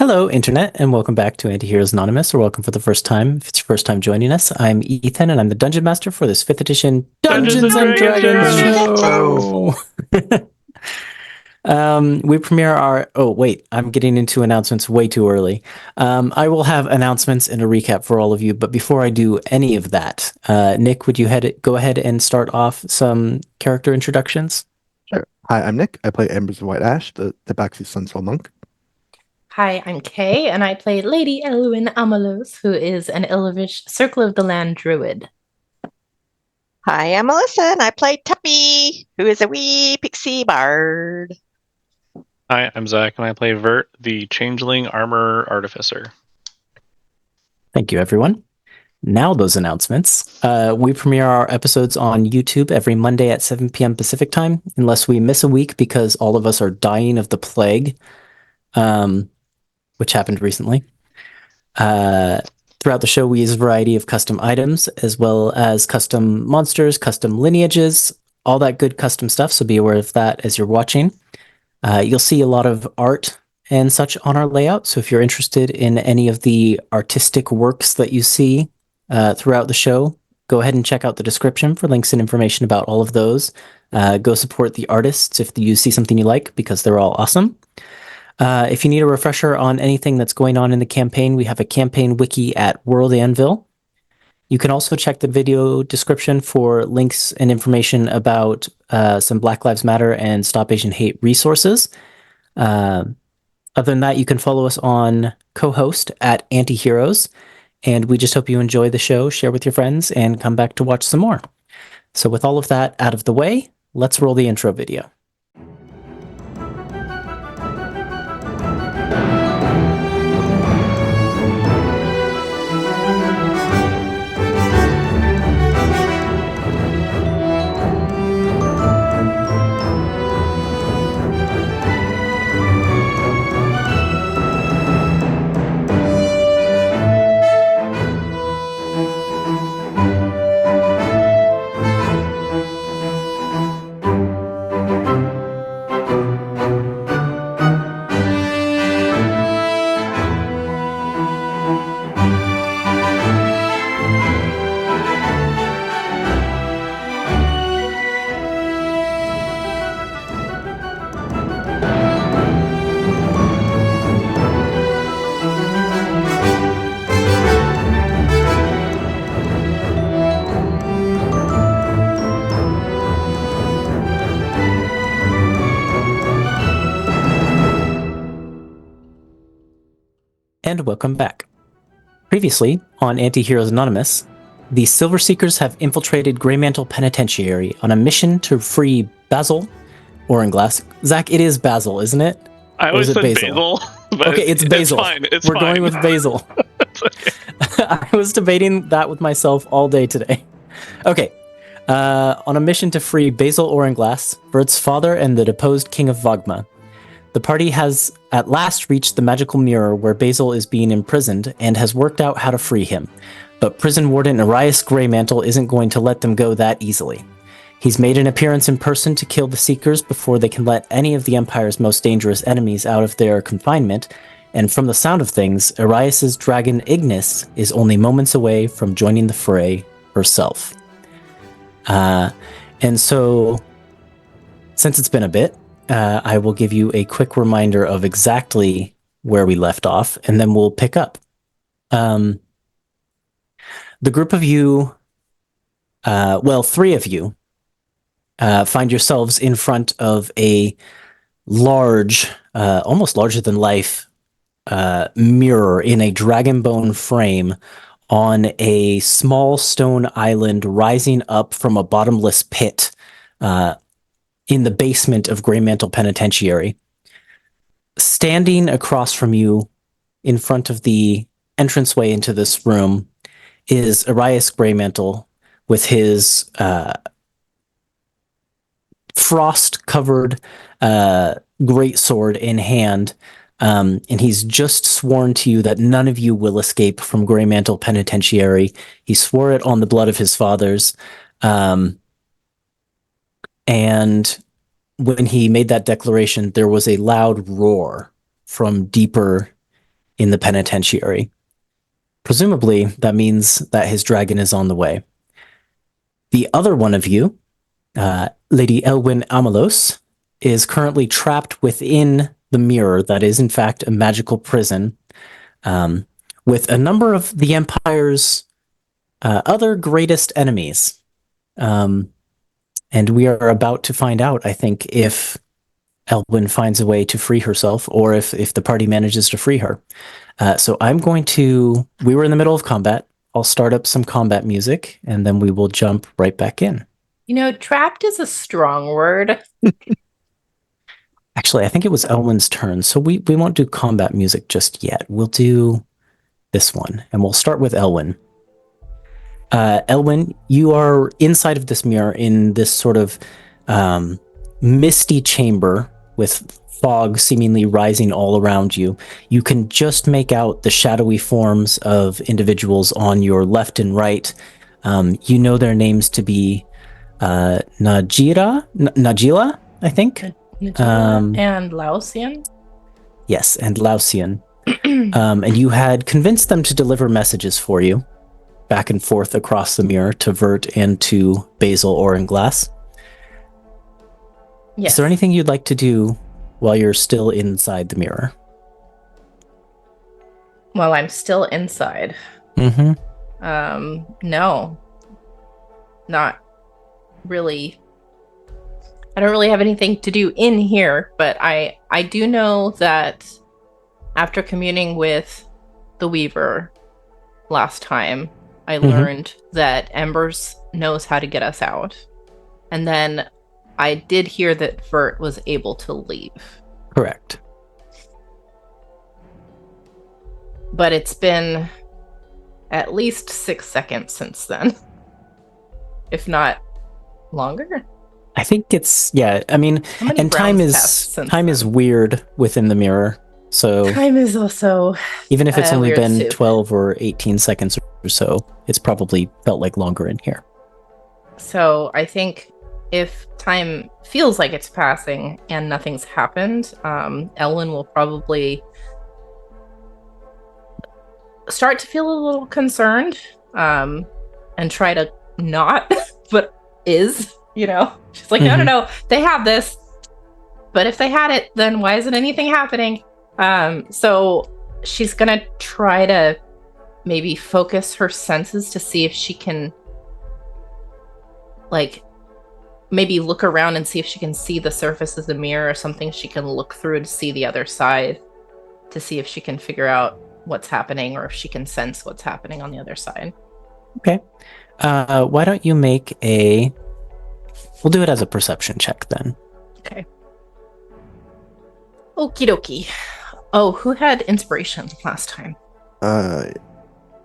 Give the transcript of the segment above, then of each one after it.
Hello, Internet, and welcome back to Antiheroes Anonymous, or welcome for the first time. If it's your first time joining us, I'm Ethan, and I'm the Dungeon Master for this 5th edition Dungeons and Dragons show. We premiere our... Oh, wait, I'm getting into announcements way too early. I will have announcements and a recap for all of you, but before I do any of that, Nick, would you go ahead and start off some character introductions? Sure. Hi, I'm Nick. I play Embers of White Ash, the Tabaxi Sunsoul Monk. Hi, I'm Kay, and I play Lady Elwyn Amalos, who is an Elvish Circle of the Land druid. Hi, I'm Melissa, and I play Tuppy, who is a wee pixie bard. Hi, I'm Zach, and I play Vert, the Changeling Armor Artificer. Thank you, everyone. Now those announcements. We premiere our episodes on YouTube every Monday at 7 p.m. Pacific time, unless we miss a week because all of us are dying of the plague, which happened recently. Throughout the show, we use a variety of custom items, as well as custom monsters, custom lineages, all that good custom stuff, so be aware of that as you're watching. You'll see a lot of art and such on our layout, so if you're interested in any of the artistic works that you see throughout the show, go ahead and check out the description for links and information about all of those. Go support the artists if you see something you like, because they're all awesome. If you need a refresher on anything that's going on in the campaign, we have a campaign wiki at World Anvil. You can also check the video description for links and information about some Black Lives Matter and Stop Asian Hate resources. Other than that, you can follow us on co-host at Antiheroes, and we just hope you enjoy the show, share with your friends, and come back to watch some more. So with all of that out of the way, let's roll the intro video. And welcome back. Previously, on Antiheroes Anonymous, the Silver Seekers have infiltrated Greymantle Penitentiary on a mission to free Basil Oranglass. Zach, it is Basil, isn't it? I always said Basil. Okay, it's Basil. We're going with Basil. Okay. I was debating that with myself all day today. Okay. On a mission to free Basil Oranglass, Bert's father and the deposed King of Vogma. The party has at last reached the magical mirror where Basil is being imprisoned and has worked out how to free him. But prison warden Erias Greymantle isn't going to let them go that easily. He's made an appearance in person to kill the Seekers before they can let any of the Empire's most dangerous enemies out of their confinement, and from the sound of things, Erias's dragon Ignis is only moments away from joining the fray herself. And so, since it's been a bit, I will give you a quick reminder of exactly where we left off, and then we'll pick up. The group of you, three of you, find yourselves in front of a large, almost larger than life, mirror in a dragon bone frame on a small stone island rising up from a bottomless pit, in the basement of Greymantle Penitentiary. Standing across from you in front of the entranceway into this room is Erias Greymantle with his frost-covered greatsword in hand, and he's just sworn to you that none of you will escape from Greymantle Penitentiary. He swore it on the blood of his fathers. And when he made that declaration, there was a loud roar from deeper in the penitentiary. Presumably, that means that his dragon is on the way. The other one of you, Lady Elwyn Amalos, is currently trapped within the mirror that is, in fact, a magical prison, with a number of the Empire's other greatest enemies. And we are about to find out, I think, if Elwyn finds a way to free herself, or if the party manages to free her. So we were in the middle of combat. I'll start up some combat music, and then we will jump right back in. Trapped is a strong word. Actually, I think it was Elwyn's turn, so we won't do combat music just yet. We'll do this one, and we'll start with Elwyn. Elwyn, you are inside of this mirror in this sort of misty chamber with fog seemingly rising all around you. You can just make out the shadowy forms of individuals on your left and right. You know their names to be Najila, I think. And Lausian. Yes, and Lausian. And you had convinced them to deliver messages for you back and forth across the mirror to Vert and to Basil Oranglass. Yes. Is there anything you'd like to do while you're still inside the mirror? While I'm still inside. Mm-hmm. No. Not really. I don't really have anything to do in here, but I do know that after communing with the Weaver last time, I learned that Embers knows how to get us out. And then I did hear that Vert was able to leave. Correct. But it's been at least 6 seconds since then. If not longer. I think it's, yeah, I mean, How many and time rounds passed since is then? weird within the mirror. So Time is also even if it's only weird been too. 12 or 18 seconds or so, it's probably felt like longer in here. So I think if time feels like it's passing and nothing's happened, Elwyn will probably start to feel a little concerned, and try to not, but is, she's like, no, they have this, but if they had it, then why isn't anything happening? So she's gonna try to maybe focus her senses to see if she can, maybe look around and see if she can see the surface of the mirror or something she can look through to see the other side, to see if she can figure out what's happening or if she can sense what's happening on the other side. Okay. Why don't you make we'll do it as a perception check then. Okay. Okie dokie. Oh, who had inspiration last time?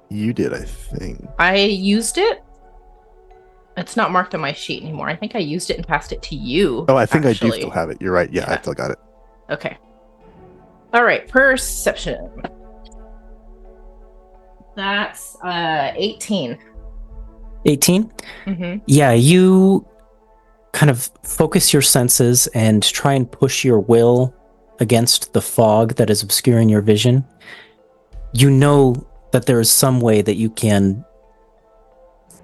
You did, I think. I used it. It's not marked on my sheet anymore. I think I used it and passed it to you. Oh, I think actually. I do still have it. You're right. Yeah, Yeah. I still got it. Okay. All right. Perception. That's 18. 18? Mm-hmm. Yeah, you kind of focus your senses and try and push your will against the fog that is obscuring your vision. You know that there is some way that you can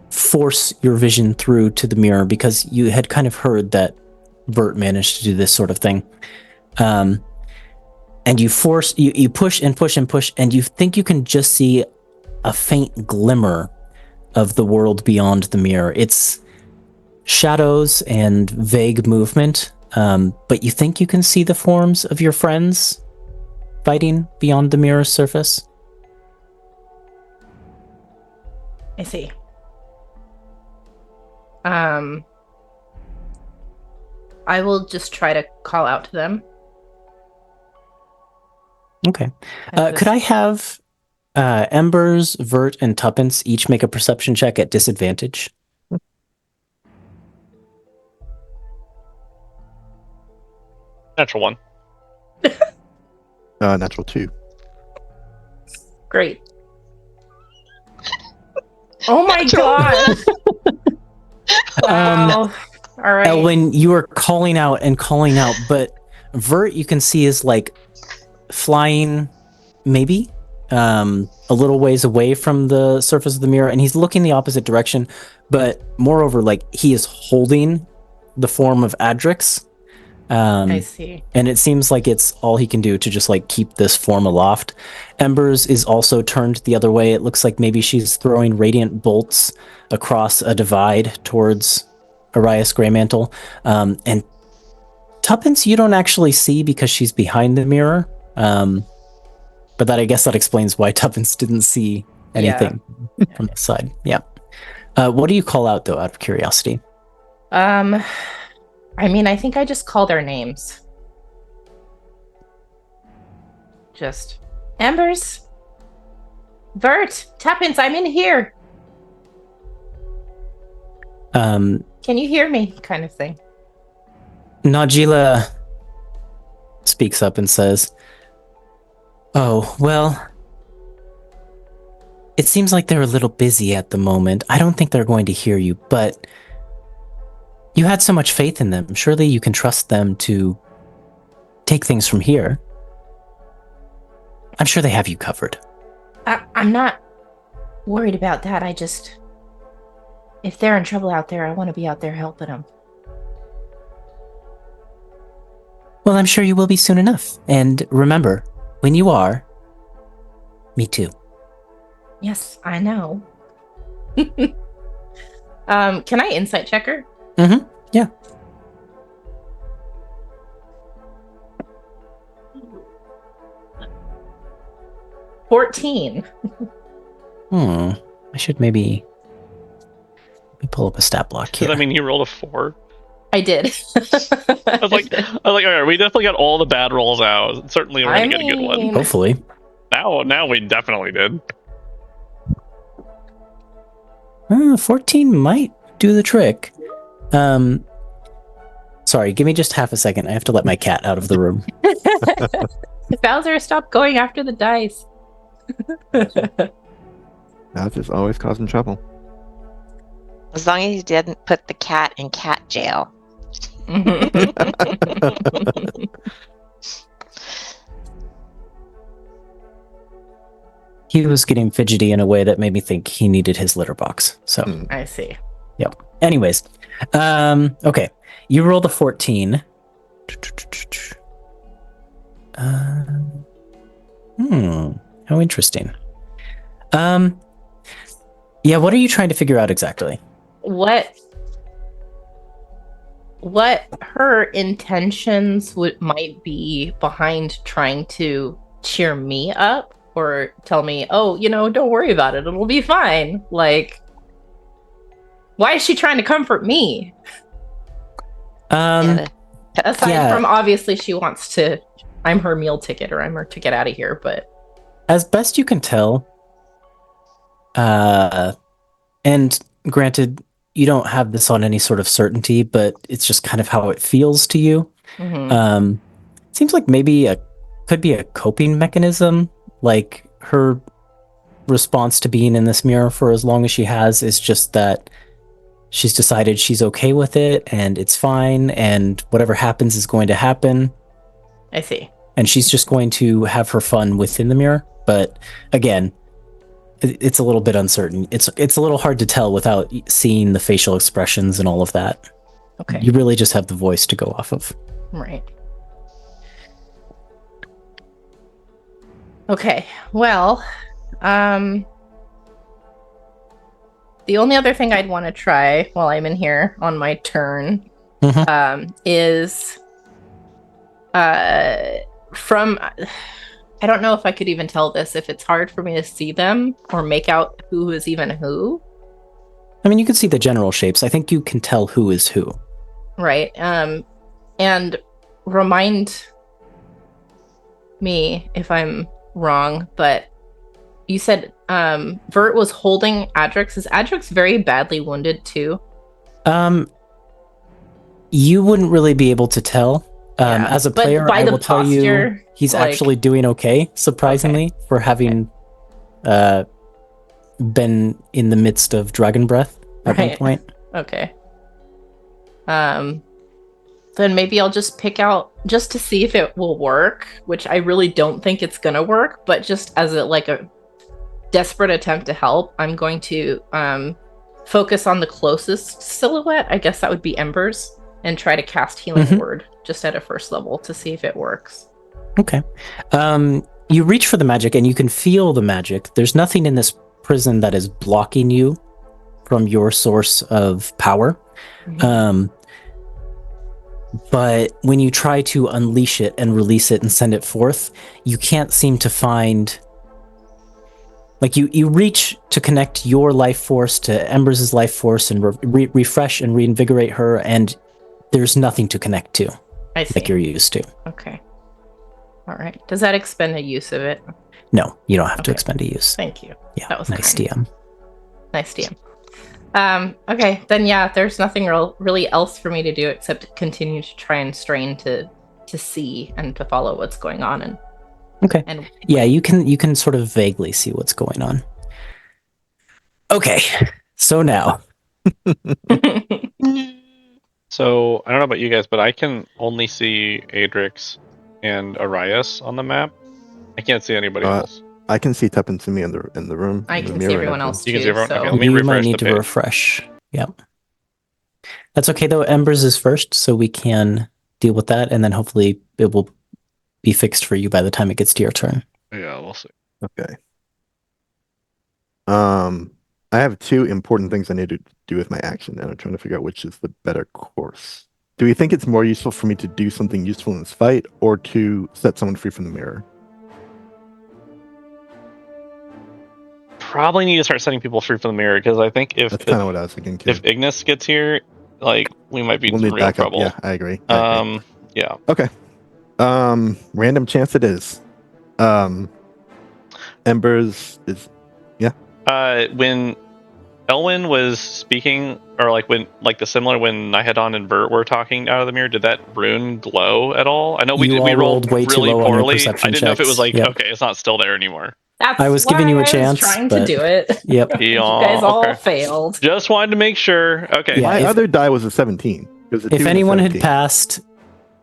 force your vision through to the mirror because you had kind of heard that Vert managed to do this sort of thing. And you push and push and push, and you think you can just see a faint glimmer of the world beyond the mirror. It's shadows and vague movement, but you think you can see the forms of your friends fighting beyond the mirror's surface. I see. I will just try to call out to them. Okay. Could I have Embers, Vert, and Tuppence each make a perception check at disadvantage? Natural one. Natural 2. Great. Oh my god! Wow. All right. Elwyn, you are calling out, but Vert, you can see, is like flying maybe a little ways away from the surface of the mirror, and he's looking the opposite direction. But moreover, like he is holding the form of Adrix. I see. And it seems like it's all he can do to just like keep this form aloft. Embers is also turned the other way. It looks like maybe she's throwing radiant bolts across a divide towards Erias Greymantle. And Tuppence you don't actually see because she's behind the mirror. But I guess that explains why Tuppence didn't see anything from the side. Yeah. What do you call out though, out of curiosity? I mean, I think I just call their names. Just Embers, Vert, Tuppence, I'm in here. Can you hear me? Kind of thing. Najila speaks up and says, "Oh, well, it seems like they're a little busy at the moment. I don't think they're going to hear you, but you had so much faith in them. Surely you can trust them to take things from here. I'm sure they have you covered." I'm not worried about that. If they're in trouble out there, I want to be out there helping them. Well, I'm sure you will be soon enough. And remember, when you are, me too. Yes, I know. Can I insight check her? Mm-hmm. Yeah. – 14. I should maybe pull up a stat block here. Does that mean you rolled a 4? I did. I was like, all right, we definitely got all the bad rolls out. Certainly, we're gonna get a good one. Hopefully. Now we definitely did. 14 might do the trick. Sorry, give me just half a second. I have to let my cat out of the room. Bowser, stop going after the dice. That's just always causing trouble. As long as you didn't put the cat in cat jail. He was getting fidgety in a way that made me think he needed his litter box. So, I see. Yep. Anyways, okay. You rolled a 14. How interesting. Yeah, what are you trying to figure out exactly? What her intentions might be behind trying to cheer me up or tell me, oh, don't worry about it, it'll be fine. Like, why is she trying to comfort me? Aside from obviously she wants to, I'm her meal ticket or I'm her ticket out of here, but as best you can tell, and granted, you don't have this on any sort of certainty, but it's just kind of how it feels to you. Mm-hmm. Seems like maybe could be a coping mechanism. Like her response to being in this mirror for as long as she has is just that she's decided she's okay with it and it's fine and whatever happens is going to happen. I see. And she's just going to have her fun within the mirror. But again, it's a little bit uncertain. It's a little hard to tell without seeing the facial expressions and all of that. Okay. You really just have the voice to go off of. Right. Okay. Well, the only other thing I'd want to try while I'm in here on my turn is from... I don't know if I could even tell this, if it's hard for me to see them or make out who is even who. I mean, you can see the general shapes. I think you can tell who is who. Right. And remind me if I'm wrong, but you said Vert was holding Adrix. Is Adrix very badly wounded too? You wouldn't really be able to tell. As a player, I will tell you he's actually doing okay, surprisingly, for having been in the midst of dragon breath at one point. Okay. Then maybe I'll just pick out just to see if it will work, which I really don't think it's gonna work, but just as a desperate attempt to help, I'm going to focus on the closest silhouette. I guess that would be Embers, and try to cast Healing Word just at a first level to see if it works. Okay. You reach for the magic and you can feel the magic. There's nothing in this prison that is blocking you from your source of power. But when you try to unleash it and release it and send it forth, you can't seem to find... Like, you reach to connect your life force to Embers' life force and refresh and reinvigorate her, and there's nothing to connect to. I see. Like you're used to. Okay. All right. Does that expend a use of it? No, you don't have to expend a use. Thank you. Yeah, that was nice kind. DM. Nice DM. Okay, then there's nothing really else for me to do except continue to try and strain to see and to follow what's going on. And okay. And yeah, you can sort of vaguely see what's going on. Okay, so now. So I don't know about you guys, but I can only see Adrix and Arias on the map. I can't see anybody else. I can see Tuppence and me in the room. I in the can mirror see and everyone everything. else You too. can see everyone? So. Okay, let me You might refresh need the to page. refresh. Yep. That's okay though. Embers is first, so we can deal with that, and then hopefully it will be fixed for you by the time it gets to your turn. Yeah, we'll see. Okay. I have two important things I need to do with my action, and I'm trying to figure out which is the better course. Do we think it's more useful for me to do something useful in this fight, or to set someone free from the mirror? Probably need to start setting people free from the mirror, because I think if That's kind of what I was thinking too. if Ignis gets here, like, we might be We'll in need real backup. trouble. Yeah, I agree. Yeah. Okay. Random chance it is. Embers is When Elwyn was speaking, or when Nihedon and Vert were talking out of the mirror, did that rune glow at all? I know we You all rolled way too really low on your poorly. I perception didn't know if it was checks. Yep. okay, it's not still there anymore. That's I was giving you a chance, trying but- to do it. Yep. You guys all Okay. failed. Just wanted to make sure. Okay. Yeah, my if- other die was a 17. It was a 2 If and a anyone had 17. passed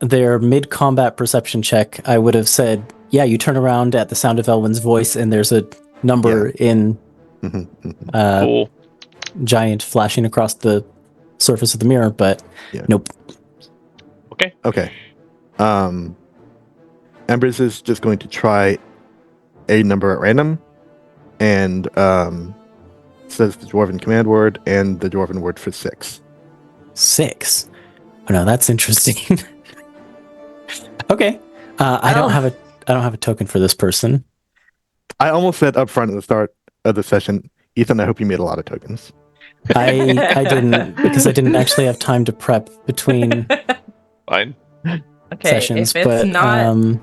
their mid-combat perception check, I would have said, yeah, you turn around at the sound of Elwyn's voice and there's a number in Mhm, mhm. Cool. giant flashing across the surface of the mirror, but Yeah. nope. Okay. Embers is just going to try a number at random, and says the dwarven command word and the dwarven word for 6. 6. Oh no, that's interesting. Okay. I don't have a token for this person. I almost said up front at the start of the session, Ethan, I hope you made a lot of tokens. I didn't, because I didn't actually have time to prep between Fine. Okay, sessions. if it's But not,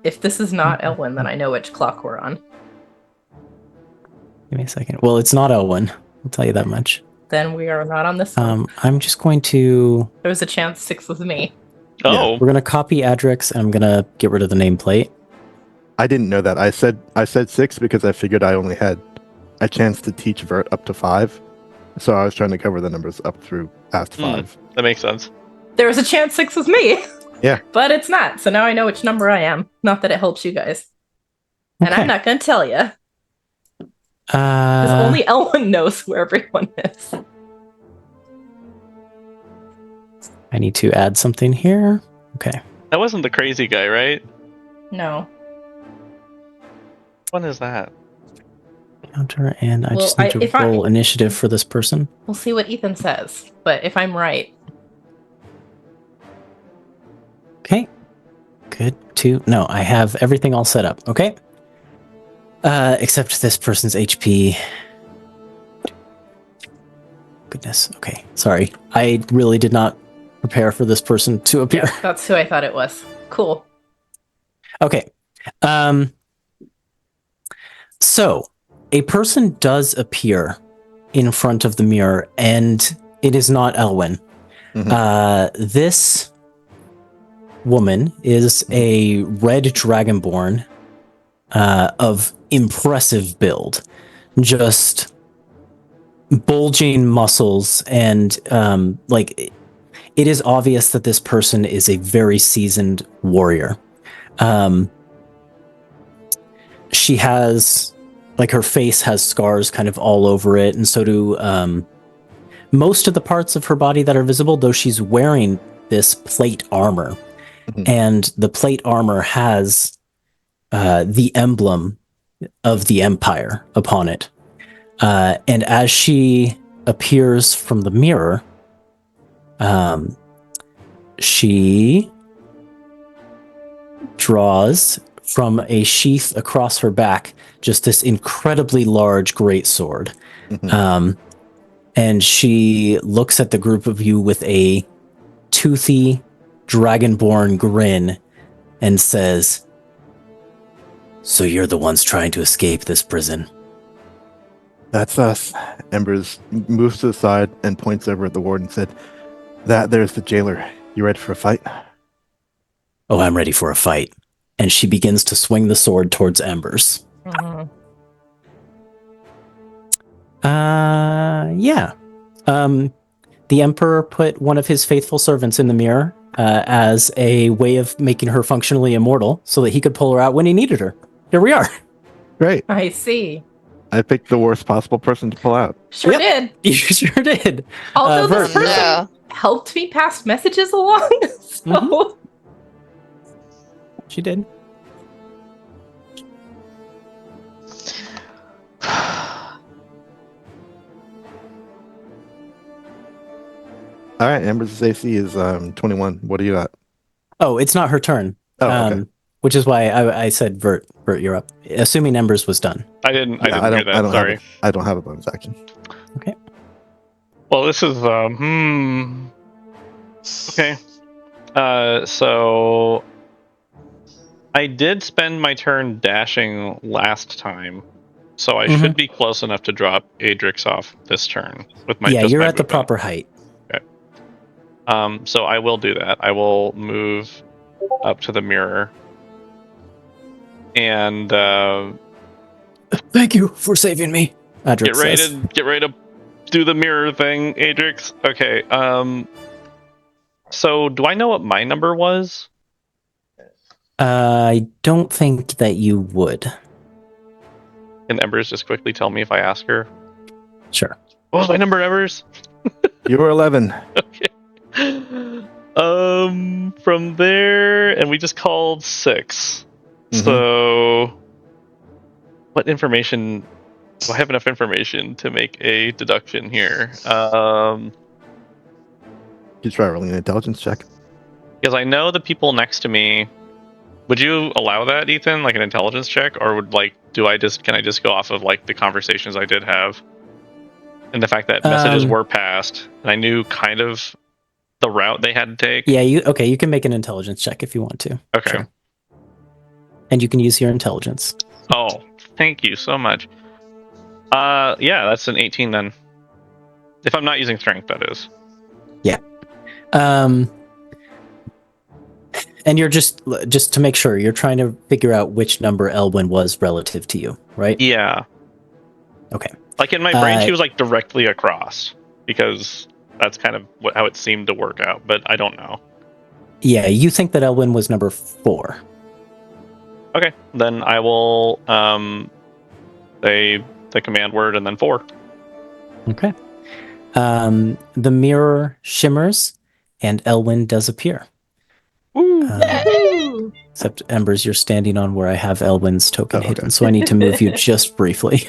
if this is not Elwyn, then I know which clock we're on. give me a second. Well, it's not Elwyn. I'll tell you that much. Then we are not on this one. I'm just going to. There was a chance 6 was me. Oh. We're gonna copy Adrix, and I'm gonna get rid of the nameplate. I didn't know that. I said 6 because I figured I only had a chance to teach Vert up to 5. So I was trying to cover the numbers up through past 5. That makes sense. There was a chance 6 was me. Yeah. But it's not. So now I know which number I am. Not that it helps you guys. And Okay. I'm not going to tell you. Because only Elwyn knows who everyone is. I need to add something here. Okay. That wasn't the crazy guy, right? No. When is that? Counter, and I Well, just need if to I- roll initiative for this person. We'll see what Ethan says. But if I'm right, Okay. Good. No, I have everything all set up. Okay. Except this person's HP. Goodness. Okay. Sorry. I really did not prepare for this person to appear. yeah, that's who I thought it was. Cool. Okay. So a person does appear in front of the mirror, and it is not Elwyn. This woman is a red dragonborn of impressive build, just bulging muscles, and it is obvious that this person is a very seasoned warrior. She has, like, her face has scars kind of all over it, and so do most of the parts of her body that are visible, though she's wearing this plate armor. Mhm. And the plate armor has the emblem of the Empire upon it. And as she appears from the mirror, she draws from a sheath across her back just this incredibly large greatsword. Mhm. And she looks at the group of you with a toothy, dragonborn grin and says, "So you're the ones trying to escape this prison?" That's us. Embers moves to the side and points over at the ward and said, "That there's the jailer. You ready for a fight?" "Oh, I'm ready for a fight." And she begins to swing the sword towards Embers. Yeah. The Emperor put one of his faithful servants in the mirror as a way of making her functionally immortal so that he could pull her out when he needed her. Here we are. Great. I see. I picked the worst possible person to pull out. Sure Yep. did. You sure did. Although Vert, this you're person up. helped me pass messages along. So She did. All right, Embers' AC is 21. What do you got? Oh, it's not her turn. Oh, okay. Which is why I said Vert, you're up. Assuming Embers was done. I didn't Yeah, hear that. Sorry. I don't have a bonus action. Okay. Well, this is okay. So I did spend my turn dashing last time, so I should be close enough to drop Adrix off this turn with my. Yeah, just you're my at the movement. proper height. So I will do that. I will move up to the mirror, and Thank you for saving me. Adrix get ready to do the mirror thing, Adrix. Okay. So do I know what my number was? I don't think that you would. Can Embers just quickly tell me if I ask her? Sure. What was my number, Embers? You were 11. Okay. From there, and we just called 6. Mhm. So, what information? Do I have enough information to make a deduction here? You try rolling an intelligence check. Because I know the people next to me. Would you allow that, Ethan? Like an intelligence check, or would can I just go off of like the conversations I did have, and the fact that messages were passed, and I knew kind of the route they had to take? Yeah, you can make an intelligence check if you want to. Okay. Sure. And you can use your intelligence. Oh, thank you so much. Yeah, that's an 18 then. If I'm not using strength, that is. Yeah. And you're just to make sure, you're trying to figure out which number Elwyn was relative to you, right? Yeah. Okay. Like in my brain, she was like directly across, because that's kind of how it seemed to work out, but I don't know. Yeah, you think that Elwyn was number 4. Okay, then I will say the command word and then 4. Okay. The mirror shimmers and Elwyn does appear. Except Embers, you're standing on where I have Elwyn's token hidden, so I need to move you just briefly.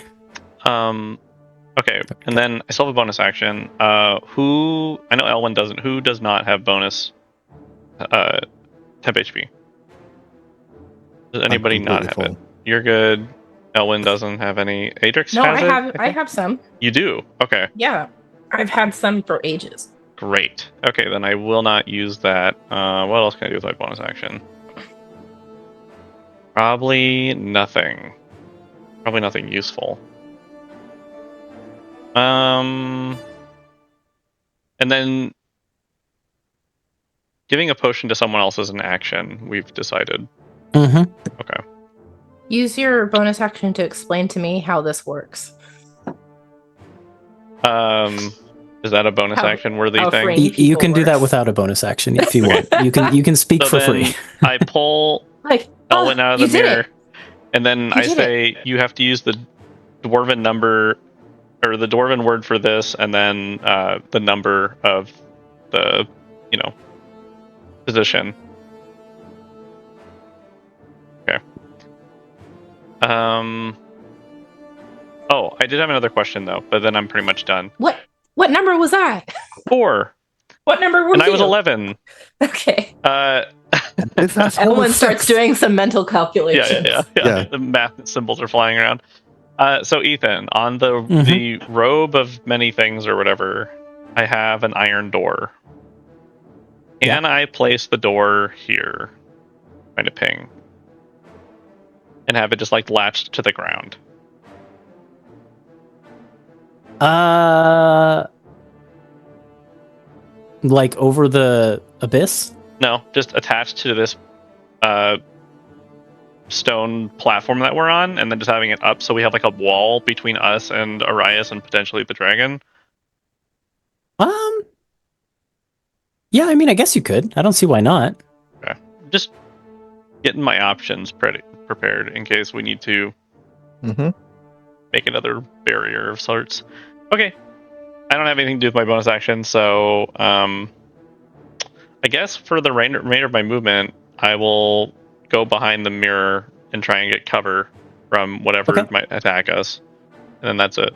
Okay, and then I still have a bonus action. Who I know Elwyn doesn't. Who does not have bonus temp HP? Does anybody not have it? You're good. Elwyn doesn't have any. Adrix no, has I have some. You do? Okay. Yeah, I've had some for ages. Great. Okay, then I will not use that. What else can I do with my bonus action? Probably nothing. Probably nothing useful. And then giving a potion to someone else is an action, we've decided. Mm-hmm. Okay. Use your bonus action to explain to me how this works. Is that a bonus How- action worthy how thing? free- You people can do that works. without a bonus action if you want. You can speak So for then free. I pull Like, Elwyn out of you the did mirror, it. and then You I did say you have to use the dwarven number or the dwarven word for this, and then the number of the position. Okay. Oh, I did have another question though, but then I'm pretty much done. What number was I? 4, What number were and you? I was 11. Okay. This asshole Elwyn is starts 6. doing some mental calculations. Yeah. The math symbols are flying around. So Ethan, on the Mhm. robe of many things or whatever, I have an iron door. Can I place the door here? Find a ping. And have it just like latched to the ground. Like over the abyss? No, just attached to this stone platform that we're on, and then just having it up so we have like a wall between us and Arias and potentially the dragon. Yeah, I mean, I guess you could. I don't see why not. Okay. Just getting my options prepared in case we need to Mm-hmm. make another barrier of sorts. Okay. I don't have anything to do with my bonus action, so I guess for the remainder of my movement, I will go behind the mirror and try and get cover from whatever Okay. might attack us. And then that's it.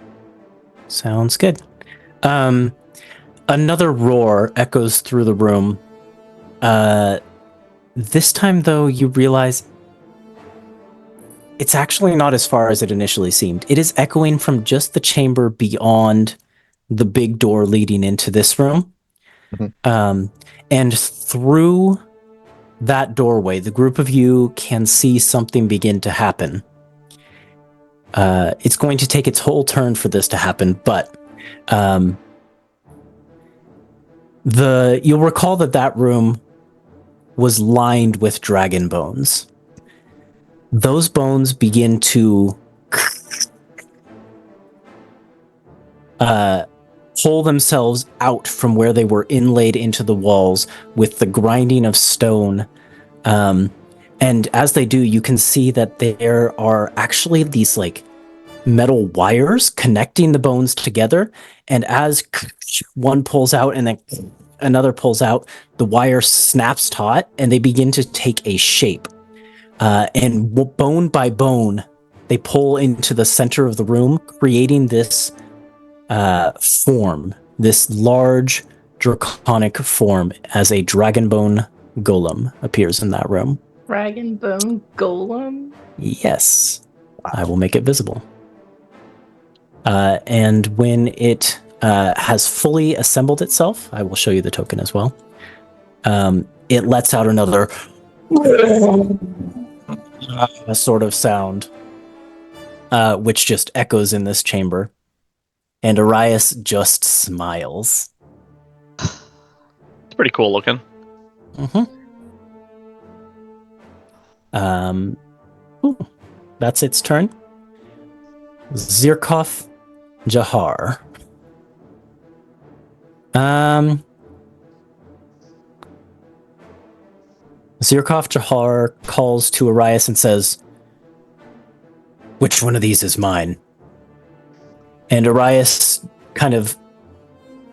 Sounds good. Another roar echoes through the room. This time, though, you realize it's actually not as far as it initially seemed. It is echoing from just the chamber beyond the big door leading into this room. Mhm. And through that doorway, the group of you can see something begin to happen. It's going to take its whole turn for this to happen, but you'll recall that room was lined with dragon bones. Those bones begin to pull themselves out from where they were inlaid into the walls with the grinding of stone. And as they do, you can see that there are actually these like metal wires connecting the bones together. And as one pulls out and then another pulls out, the wire snaps taut and they begin to take a shape. And bone by bone, they pull into the center of the room, creating this form, this large draconic form as a dragonbone golem appears in that room. Dragon bone golem. Yes, I will make it visible. And when it has fully assembled itself, I will show you the token as well. It lets out another sort of sound, which just echoes in this chamber. And Arias just smiles. It's pretty cool looking. That's its turn. Zirkov Jahar. Zirkov Jahar calls to Arias and says, "Which one of these is mine?" And Arias kind of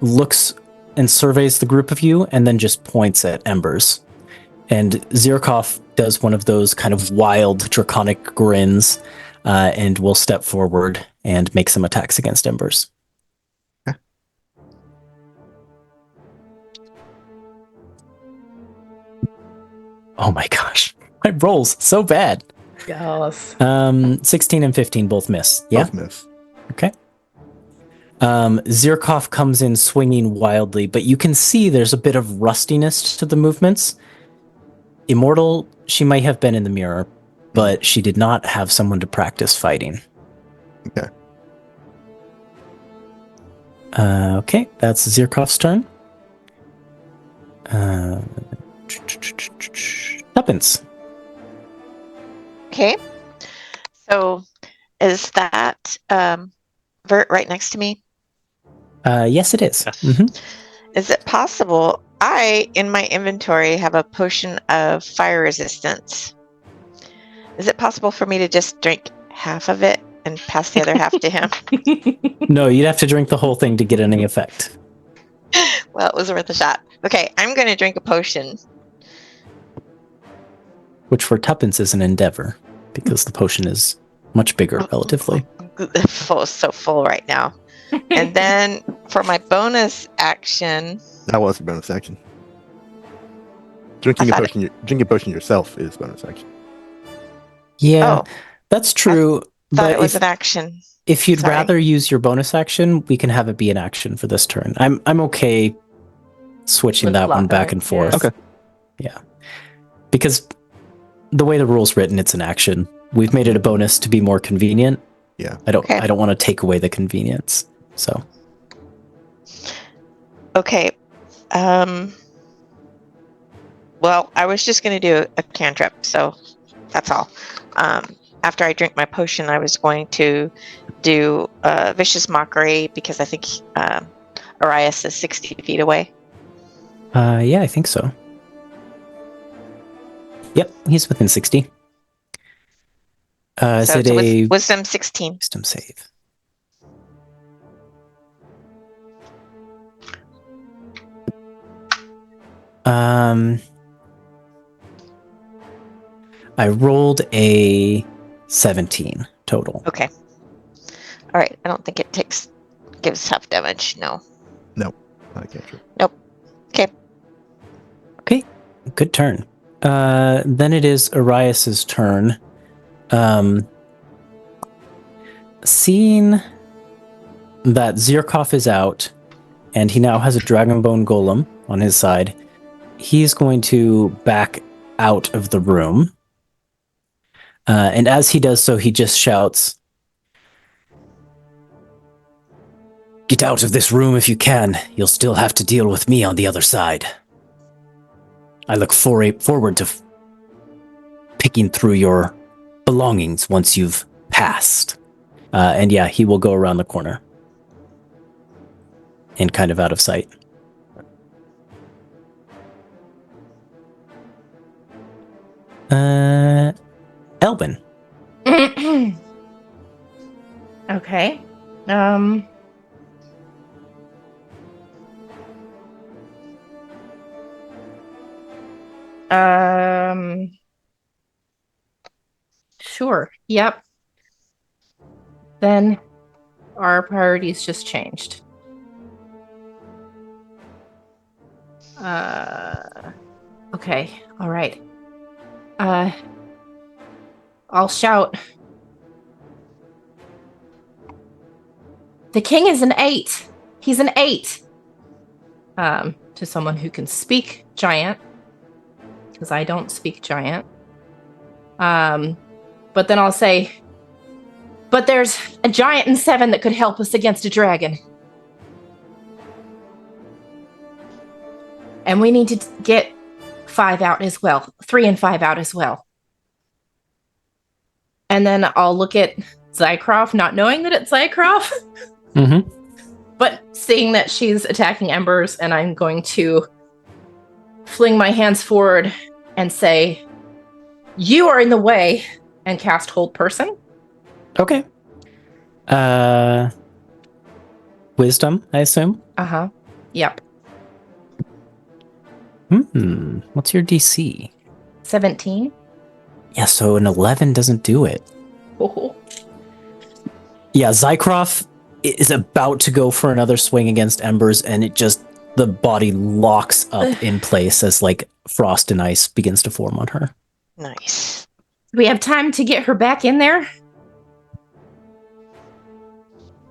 looks and surveys the group of you and then just points at Embers. And Zirkov does one of those kind of wild draconic grins and will step forward and make some attacks against Embers. Okay. Oh my gosh. My rolls so bad. Yes. 16 and 15 both miss. Yeah. Both miss. Okay. Zirkov comes in swinging wildly, but you can see there's a bit of rustiness to the movements. Immortal, she might have been in the mirror, but she did not have someone to practice fighting. Okay. Okay, that's Zirkov's turn. Tuppence. Okay. So is that Vert right next to me? Yes, it is. Yes. Mhm. Is it possible? In my inventory, have a potion of fire resistance. Is it possible for me to just drink half of it and pass the other half to him? No, you'd have to drink the whole thing to get any effect. Well, it was worth a shot. Okay, I'm going to drink a potion. Which for tuppence is an endeavor, because the potion is much bigger relatively. So full right now. And then for my bonus action, That was a bonus action. Drinking I a thought drinking a potion yourself is bonus action. Yeah, oh, that's true. thought But it was if, an action. if you'd Sorry. rather use your bonus action, we can have it be an action for this turn. I'm okay switching that one back and forth. Okay. Yeah. Because the way the rule's written, it's an action. We've made it a bonus to be more convenient. Yeah. I don't Okay. want to take away the convenience. So Okay. Well, I was just going to do a cantrip, so that's all. After I drink my potion, I was going to do Vicious Mockery because I think Arias is 60 feet away. yeah, I think so. Yep, he's within 60. Is So it it's a Wisdom 16. wisdom save? I rolled a 17 total. Okay. All right. I don't think it gives half damage. No. I can't trip. Okay. Okay, good turn. Then it is Arias's turn. Seeing that Zirkov is out, and he now has a Dragonbone Golem on his side, he's going to back out of the room. And as he does so, he just shouts, "Get out of this room if you can. You'll still have to deal with me on the other side. I look forward to picking through your belongings once you've passed." And yeah, he will go around the corner and kind of out of sight. Elvin. Okay. Sure. Yep. Then our priorities just changed. Okay. All right. I'll shout. The king is an 8. He's an 8. To someone who can speak giant, because I don't speak giant. But then I'll say, but there's a giant in 7 that could help us against a dragon. And we need to get 5 out as well. 3 and 5 out as well. And then I'll look at Zycroft, not knowing that it's Zycroft. Mm-hmm. But seeing that she's attacking Embers, and I'm going to fling my hands forward and say, "You are in the way," and cast Hold Person. Okay. Wisdom, I assume? Uh-huh. Yep. What's your DC? 17. Yeah, so an 11 doesn't do it. Oh. Yeah, Zycroft is about to go for another swing against Embers, and the body locks up in place as like frost and ice begins to form on her. Nice. Do we have time to get her back in there?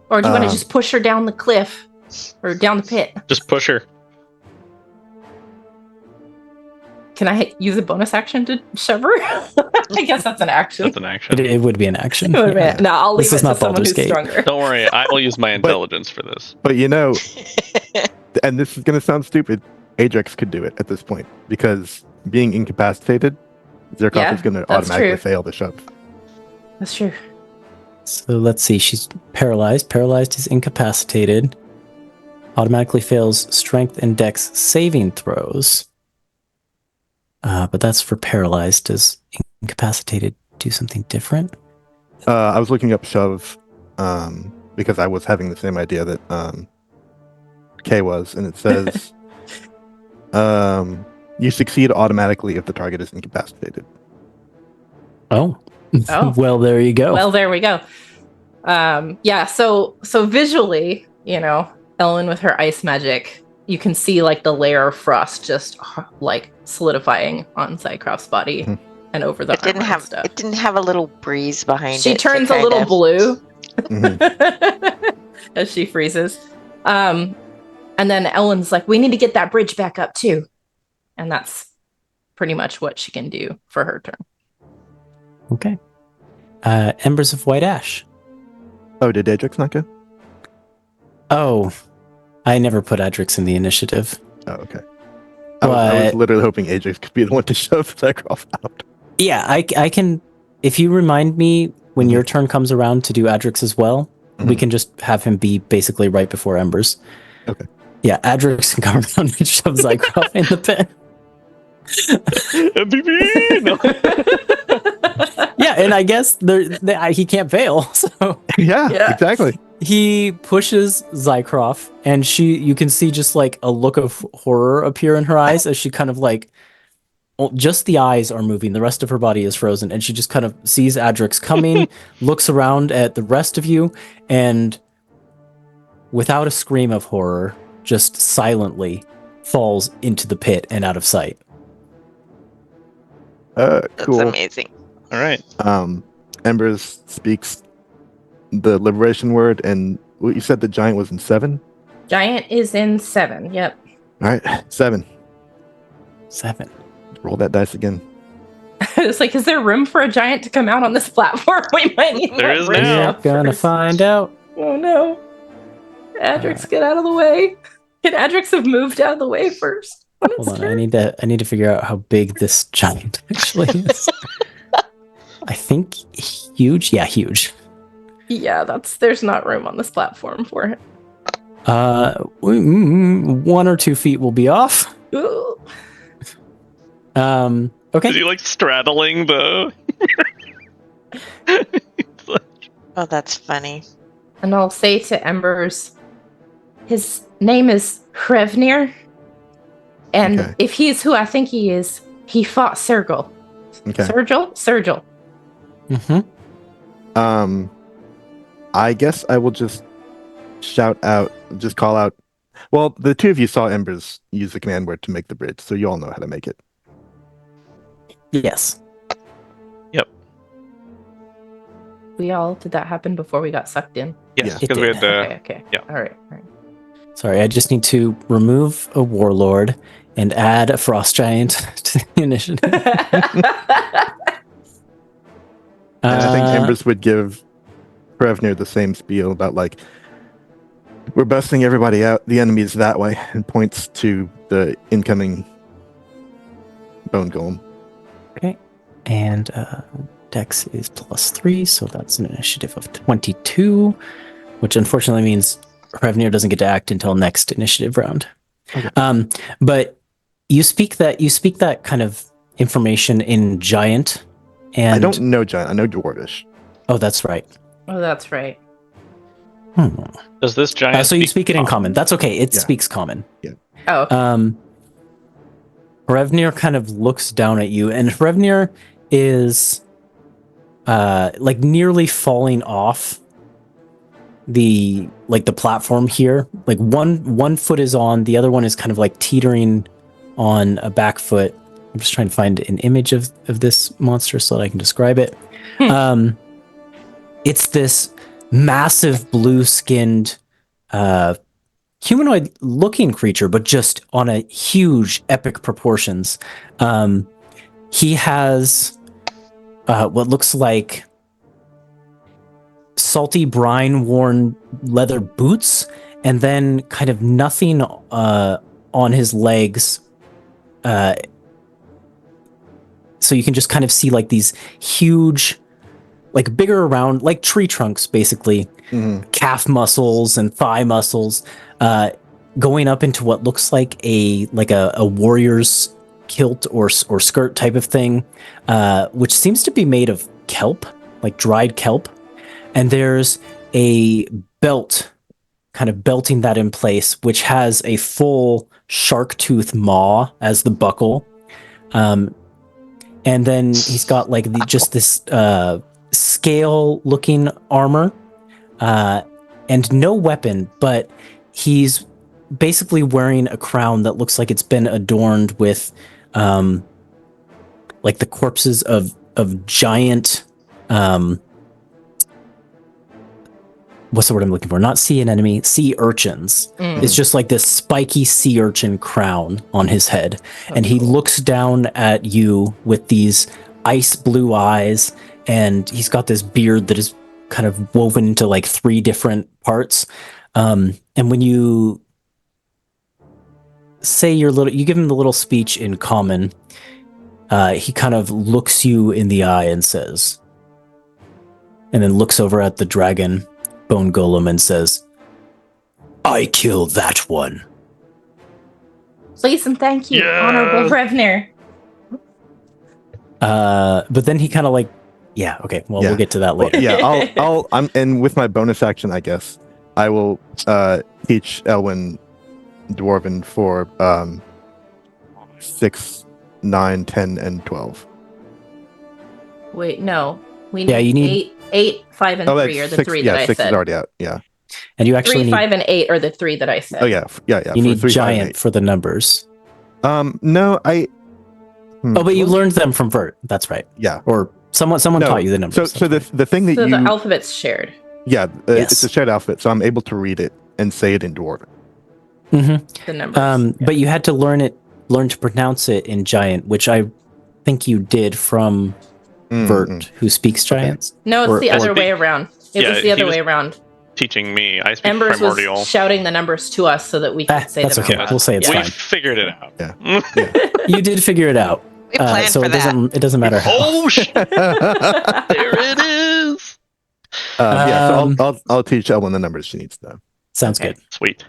Or do you want to just push her down the cliff? Or down the pit? Just push her. Can I use a bonus action to shove her? I guess that's an action. That's an action. It would be an action. It would be- yeah. No, I'll leave This it is to not someone Baldur's who's Gate. stronger. Don't worry, I will use my intelligence for this. But and this is going to sound stupid, Ajax could do it at this point because being incapacitated, Zirkov Yeah, is going to that's automatically true. fail the shove. That's true. So let's see. She's paralyzed. Paralyzed is incapacitated. automatically fails strength and dex saving throws. But that's for paralyzed. Does incapacitated do something different? I was looking up shove because I was having the same idea that K was, and it says you succeed automatically if the target is incapacitated. Oh. Oh. Well, there you go. Well, there we go. Yeah, so visually, Ellen with her ice magic, you can see like the layer of frost just like solidifying on Zycroft's body and over the armor and stuff. It didn't have a little breeze behind She it. turns a little blue Mhm. as she freezes. And then Ellen's like, we need to get that bridge back up too. And that's pretty much what she can do for her turn. Okay. Embers of White Ash. Oh, did Daedrix not go? Oh, I never put Adrix in the initiative. Oh, okay. I was literally hoping Ajax could be the one to shove Zekroff out. Yeah, I can. If you remind me when your turn comes around to do Adrix as well, we can just have him be basically right before Embers. Okay. Yeah, Adrix can come around and shove Zycroft in the pit. MVP! No. Yeah, and I guess he can't fail. So Yeah, exactly. he pushes Zycroft, and you can see just like a look of horror appear in her eyes as she kind of like, just the eyes are moving. The rest of her body is frozen, and she just kind of sees Adrix coming, looks around at the rest of you, and without a scream of horror, just silently falls into the pit and out of sight. Cool. That's amazing. All right. Embers speaks the liberation word, and what you said the giant was in 7? Giant is in 7. Yep. All right, 7. 7. Roll that dice again. It's like, is there room for a giant to come out on this platform? We might need There more is bridge now. up Gonna first. find out. Oh no. Adrix, get out of the way. Can Adrix have moved out of the way first? Hold on, I need to figure out how big this giant actually is. I think huge. Yeah, huge. Yeah, there's not room on this platform for it. 1 or 2 feet will be off. Ooh. Okay. Is he like straddling the? Oh, that's funny. And I'll say to Embers, his name is Hrevnir. And Okay. if he's who I think he is, he fought Sergil. Okay. Sergil? Mm-hmm. I guess I will just call out. Well, the two of you saw Embers use the command word to make the bridge, so you all know how to make it. Yes. Did that happen before we got sucked in? Yes, Yeah. because we had the. Okay. yeah. All right. Sorry, I just need to remove a warlord and add a frost giant to the initiative. And I think Embers would give Prevnir the same spiel about like, we're busting everybody out, the enemy's that way, and points to the incoming bone golem. Okay. And Dex is +3, so that's an initiative of 22, which unfortunately means Prevnir doesn't get to act until next initiative round. Okay. But you speak that kind of information in Giant, and I don't know giant, I know Dwarvish. Oh, that's right. Oh, that's right. Does this giant? So you speak it in common. That's okay. It Yeah. speaks common. Oh, okay. Hrevnir kind of looks down at you, and Hrevnir is like nearly falling off the platform here. Like one foot is on, the other one is kind of like teetering on a back foot. I'm just trying to find an image of this monster so that I can describe it. It's this massive blue-skinned humanoid looking creature, but just on a huge epic proportions. He has what looks like salty brine worn leather boots, and then kind of nothing on his legs. So you can just kind of see like these huge, like bigger around, like tree trunks, basically, calf muscles and thigh muscles. going up into what looks like a warrior's kilt or skirt type of thing, which seems to be made of kelp, like dried kelp. And there's a belt kind of belting that in place, which has a full shark tooth maw as the buckle. And then he's got like just this scale looking armor, and no weapon, but he's basically wearing a crown that looks like it's been adorned with like the corpses of giant what's the word I'm looking for? Not sea anemone, sea urchins. It's just like this spiky sea urchin crown on his head. And he looks down at you with these ice blue eyes, and he's got this beard that is kind of woven into like 3 different parts. And when you say you give him the little speech in common, he kind of looks you in the eye and says, and then looks over at the dragon bone golem and says, "I killed that one." Please and thank you, Yeah. Honorable Revner. But then he kind of like, yeah, okay, well, we'll get to that later. And with my bonus action, I guess I will teach Elwyn Dwarven for 6, 9, 10, and 12. Wait, no. We need, you need 8, 5, and 3 are the 6, 3 that I 6 said. is already out. Yeah. And you actually 3, need 5, and 8 are the 3 that I said. Oh yeah. you need 3, 5, and giant 8. for the numbers. No, Oh, but you learned them from Vert. That's right. Yeah. Or someone taught you the numbers. So the thing that So you the alphabet's shared. Yes. it's a shared alphabet, so I'm able to read it and say it in Dwarven. The numbers. But you had to learn to pronounce it in giant, which I think you did from Vert, who speaks giants. No, it's the other way around. It Yeah, was the he other was way around. Teaching me. I speak Embers primordial. was shouting the numbers to us so that we could say That's them okay. out loud. We'll say it's We fine. figured it out. Yeah. You did figure it out. We planned So for it that. doesn't matter how. Oh shit! There it is. So I'll teach Elwyn the numbers she needs to know. Sounds Okay. good. Sweet.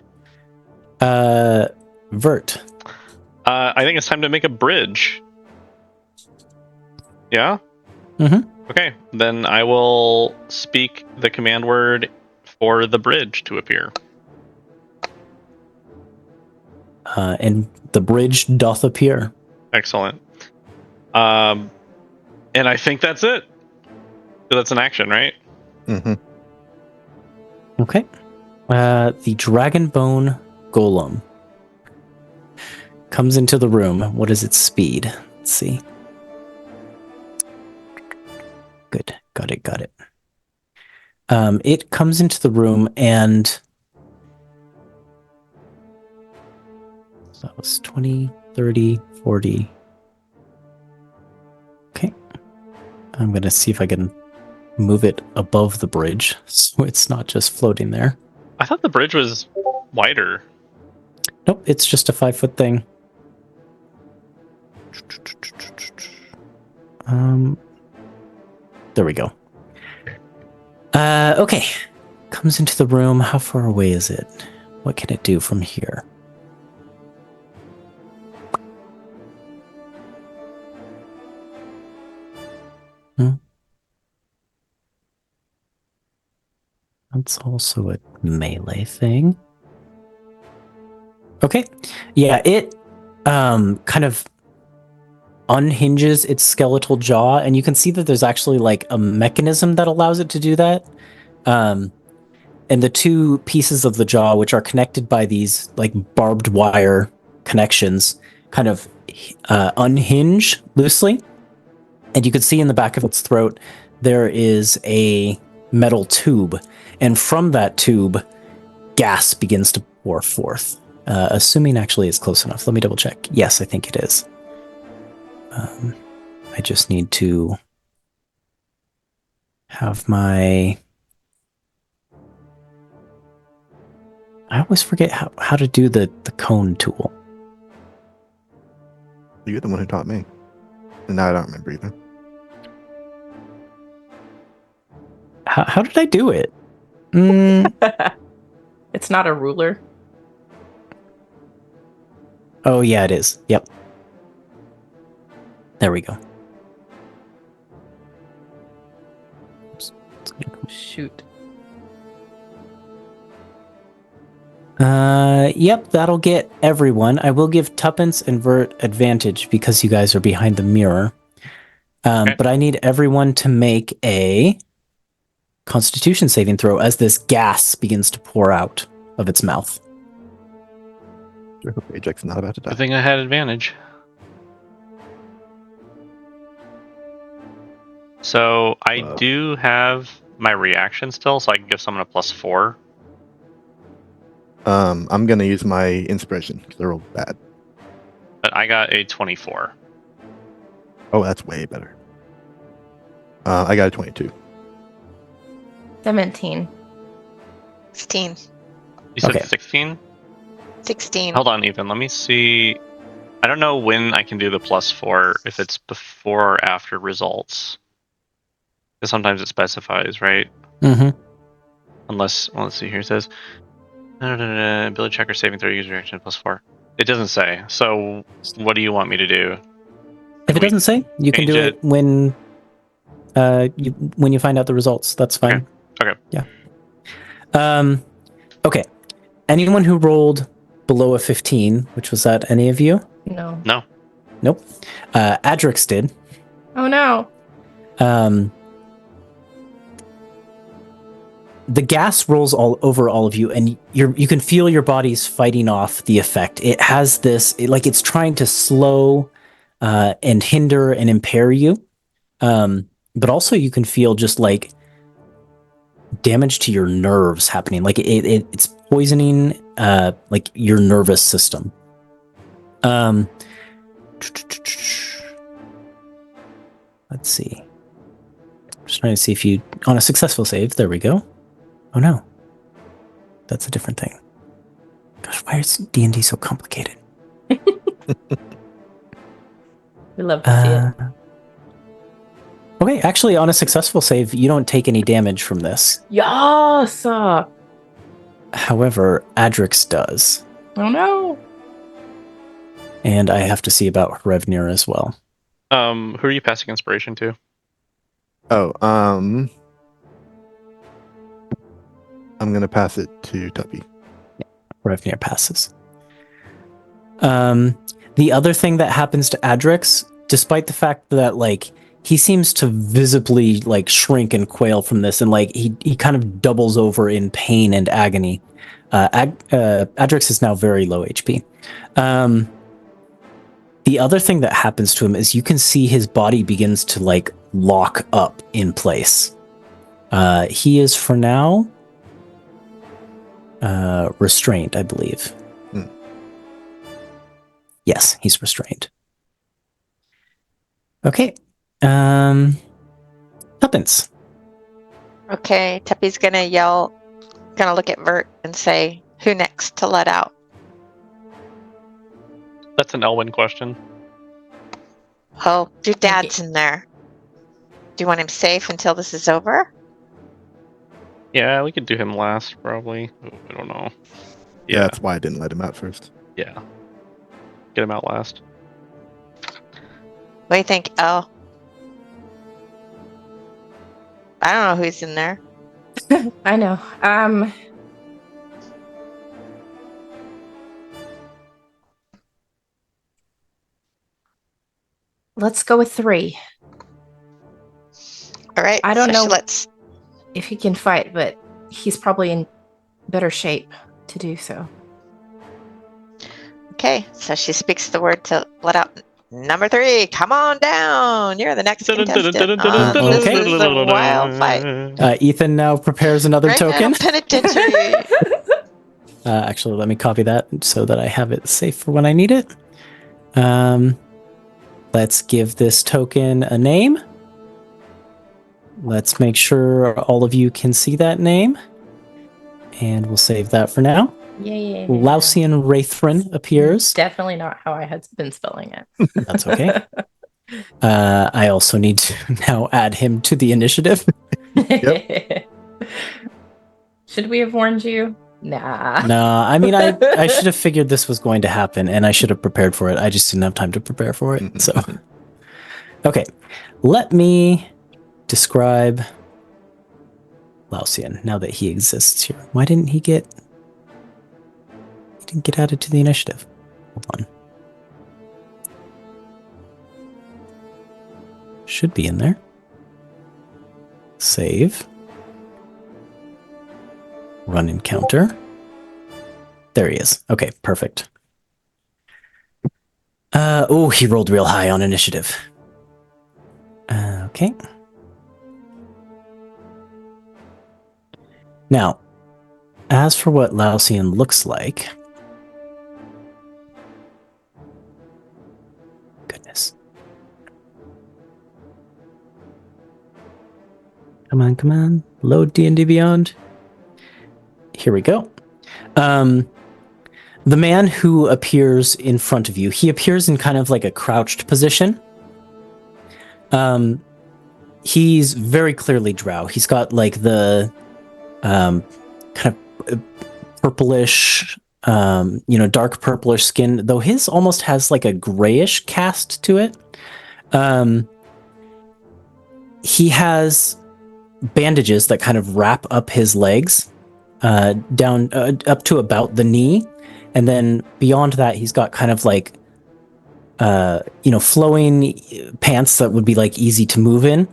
Vert. I think it's time to make a bridge. Yeah? Okay, then I will speak the command word for the bridge to appear. And the bridge doth appear. Excellent. And I think that's it. That's an action, right? Okay. The Dragonbone Golem comes into the room. What is its speed? Let's see. Good. Got it. It comes into the room and so that was 20, 30, 40. Okay. I'm going to see if I can move it above the bridge so it's not just floating there. I thought the bridge was wider. Nope, it's just a 5-foot thing. There we go. Okay. Comes into the room. How far away is it? What can it do from here? That's also a melee thing. Okay. Yeah, it kind of unhinges its skeletal jaw, and you can see that there's actually like a mechanism that allows it to do that. And the 2 pieces of the jaw, which are connected by these like barbed wire connections, kind of unhinge loosely. And you can see in the back of its throat, there is a metal tube. And from that tube, gas begins to pour forth. Assuming actually it's close enough. Let me double check. Yes, I think it is. I just need to have my... I always forget how to do the cone tool. You're the one who taught me. And now I don't remember either. How did I do it? It's not a ruler. Oh, yeah, it is. Yep. There we go. Oops. Shoot. Yep, that'll get everyone. I will give Tuppence and Vert advantage because you guys are behind the mirror. Okay. But I need everyone to make a Constitution saving throw as this gas begins to pour out of its mouth. I hope Ajax is not about to die. Good thing I had advantage. So I do have my reaction still, so I can give someone a +4. I'm gonna use my inspiration because they're all bad. But I got a 24. Oh, that's way better. I got a 22. 17. 16. You said Okay. 16? 16. Hold on, Ethan. Let me see. I don't know when I can do the +4, if it's before or after results. Because sometimes it specifies, right? Mm-hmm. Unless, well, let's see here. It says, ability check or saving throw user reaction +4. It doesn't say. So what do you want me to do? If it doesn't say, you can change do it when you find out the results. That's fine. Okay. Yeah. Okay. Anyone who rolled below a 15, which was that any of you? No. No. Nope. Adrix did. Oh no. The gas rolls all over all of you, and you can feel your bodies fighting off the effect. It has this, it's trying to slow and hinder and impair you. But also you can feel just like damage to your nerves happening. Like it's poisoning like your nervous system. Let's see. Just trying to see if you on a successful save. There we go. Oh no, that's a different thing. Gosh, why is D&D so complicated? We love to see it. Okay, actually, on a successful save, you don't take any damage from this. Yes! However, Adrix does. Oh no! And I have to see about Hrevnir as well. Who are you passing inspiration to? Oh, I'm gonna pass it to Tuppy. Hrevnir passes. The other thing that happens to Adrix, despite the fact that he seems to visibly shrink and quail from this, and he kind of doubles over in pain and agony. Adrix is now very low HP. The other thing that happens to him is you can see his body begins to lock up in place. He is for now restrained, I believe. Yes, he's restrained. Okay. Tuppence. Okay, Tuppy's gonna look at Vert and say, who next to let out? That's an Elwyn question. Oh, your dad's in there. Do you want him safe until this is over? Yeah, we could do him last, probably. I don't know. Yeah, that's why I didn't let him out first. Yeah. Get him out last. What do you think, Elle? I don't know who's in there. I know. Let's go with 3. All right. I don't know Let's. if he can fight, but he's probably in better shape to do so. Okay, so she speaks the word to let out number 3. Come on down. You're the next contestant. This Okay. is a wild fight. Ethan now prepares another token. Penitentiary. Actually, let me copy that so that I have it safe for when I need it. Let's give this token a name. Let's make sure all of you can see that name. And we'll save that for now. Yeah. Lausian Wraithrin appears. Definitely not how I had been spelling it. That's okay. I also need to now add him to the initiative. Should we have warned you? Nah. No, I mean, I should have figured this was going to happen, and I should have prepared for it. I just didn't have time to prepare for it. So, okay, let me describe Lausian now that he exists here. Why didn't he get? He didn't get added to the initiative. Hold on. Should be in there. Save. Run encounter. There he is. Okay, perfect. Oh, he rolled real high on initiative. Okay. Now, as for what Lausian looks like... Goodness. Come on, come on. Load D&D Beyond. Here we go. The man who appears in front of you, he appears in kind of like a crouched position. He's very clearly drow. He's got like the kind of purplish, dark purplish skin, though his almost has like a grayish cast to it. He has bandages that kind of wrap up his legs down up to about the knee. And then beyond that, he's got kind of like, flowing pants that would be like easy to move in.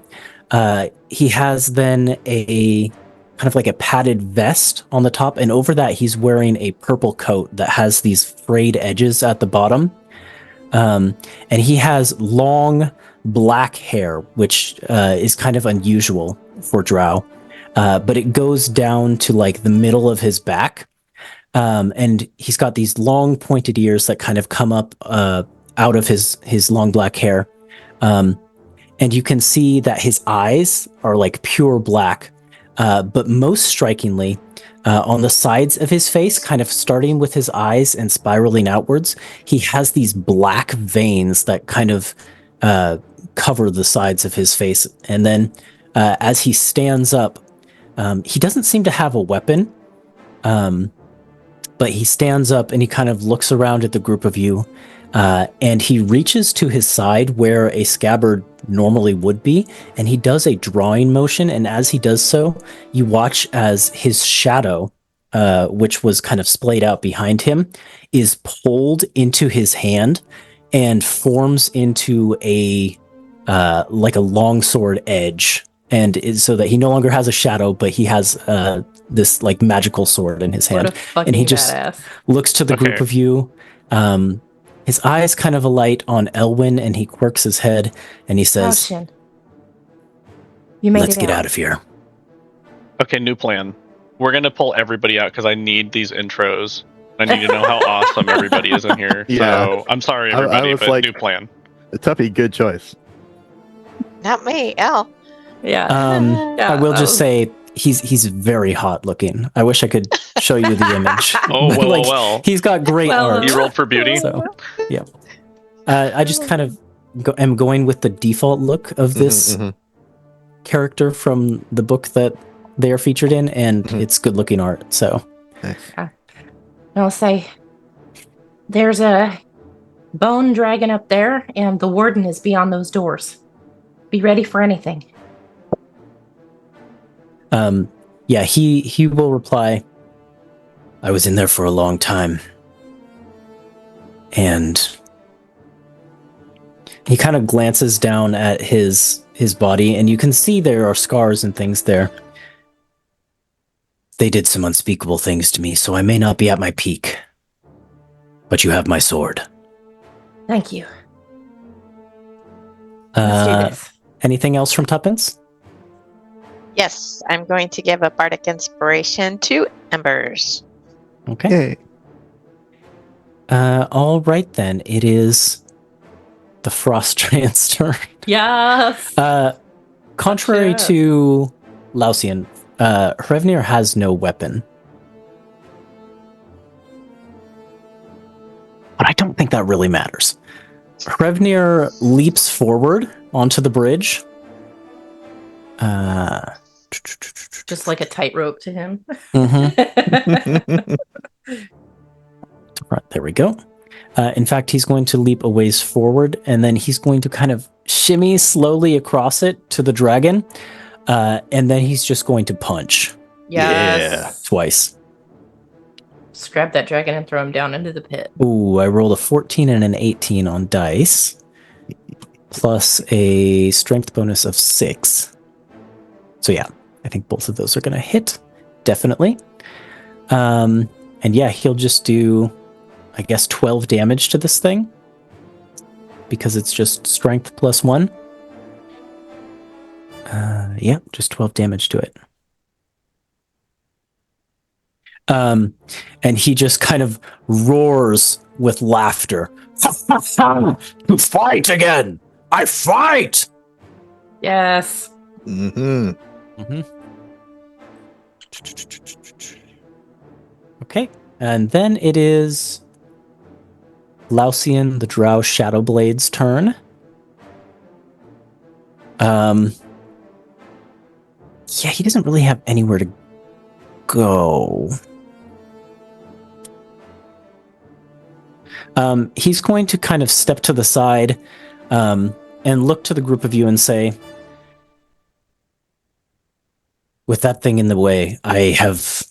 He has then a kind of like a padded vest on the top. And over that, he's wearing a purple coat that has these frayed edges at the bottom. And he has long black hair, which is kind of unusual for drow. But it goes down to like the middle of his back. And he's got these long pointed ears that kind of come up out of his long black hair. And you can see that his eyes are like pure black. But most strikingly, on the sides of his face, kind of starting with his eyes and spiraling outwards, he has these black veins that kind of cover the sides of his face. And then as he stands up, he doesn't seem to have a weapon. But he stands up and he kind of looks around at the group of you, and he reaches to his side where a scabbard normally would be, and he does a drawing motion, and as he does so, you watch as his shadow, which was kind of splayed out behind him, is pulled into his hand and forms into a like a longsword edge, and so that he no longer has a shadow, but he has this like magical sword in his hand, and he just looks to the group of you. His eyes kind of alight on Elwyn, and he quirks his head, and he says, "You made Let's it get out of here." Okay, new plan. We're gonna pull everybody out because I need these intros. I need to know how awesome everybody is in here. Yeah. So I'm sorry, everybody, but like, new plan. Tuppy, good choice. Not me, L. Yeah. I will just say he's very hot looking. I wish I could show you the image. Oh, But, well, like, well. He's got great art. You rolled for beauty? So, yeah. I just kind of am going with the default look of this character from the book that they are featured in, and it's good looking art. So, I'll say there's a bone dragon up there, and the warden is beyond those doors. Be ready for anything. yeah, he will reply, I was in there for a long time. And he kind of glances down at his body, and you can see there are scars and things there. They did some unspeakable things to me, so I may not be at my peak. But you have my sword. Thank you. Let's do this. Anything else from Tuppence? Yes, I'm going to give a bardic inspiration to Embers. Okay. Yay. All right then. It is the Frost Giant's turn. Yes. Contrary to Lausian, Hrevnir has no weapon. But I don't think that really matters. Hrevnir leaps forward onto the bridge. Just like a tightrope to him. Mm-hmm. Right, there we go. In fact, he's going to leap a ways forward, and then he's going to kind of shimmy slowly across it to the dragon, and then he's just going to punch Yes. twice. Just grab that dragon and throw him down into the pit. Ooh, I rolled a 14 and an 18 on dice, plus a strength bonus of 6. So yeah, I think both of those are going to hit, definitely. And yeah, he'll just do, I guess, 12 damage to this thing, because it's just strength plus 1. Yeah, just 12 damage to it. And he just kind of roars with laughter. To fight again! I fight! Yes. Mm-hmm. Mm-hmm. Okay, and then it is Laucian the Drow Shadowblade's turn. Yeah, he doesn't really have anywhere to go. He's going to kind of step to the side and look to the group of you and say, with that thing in the way, I have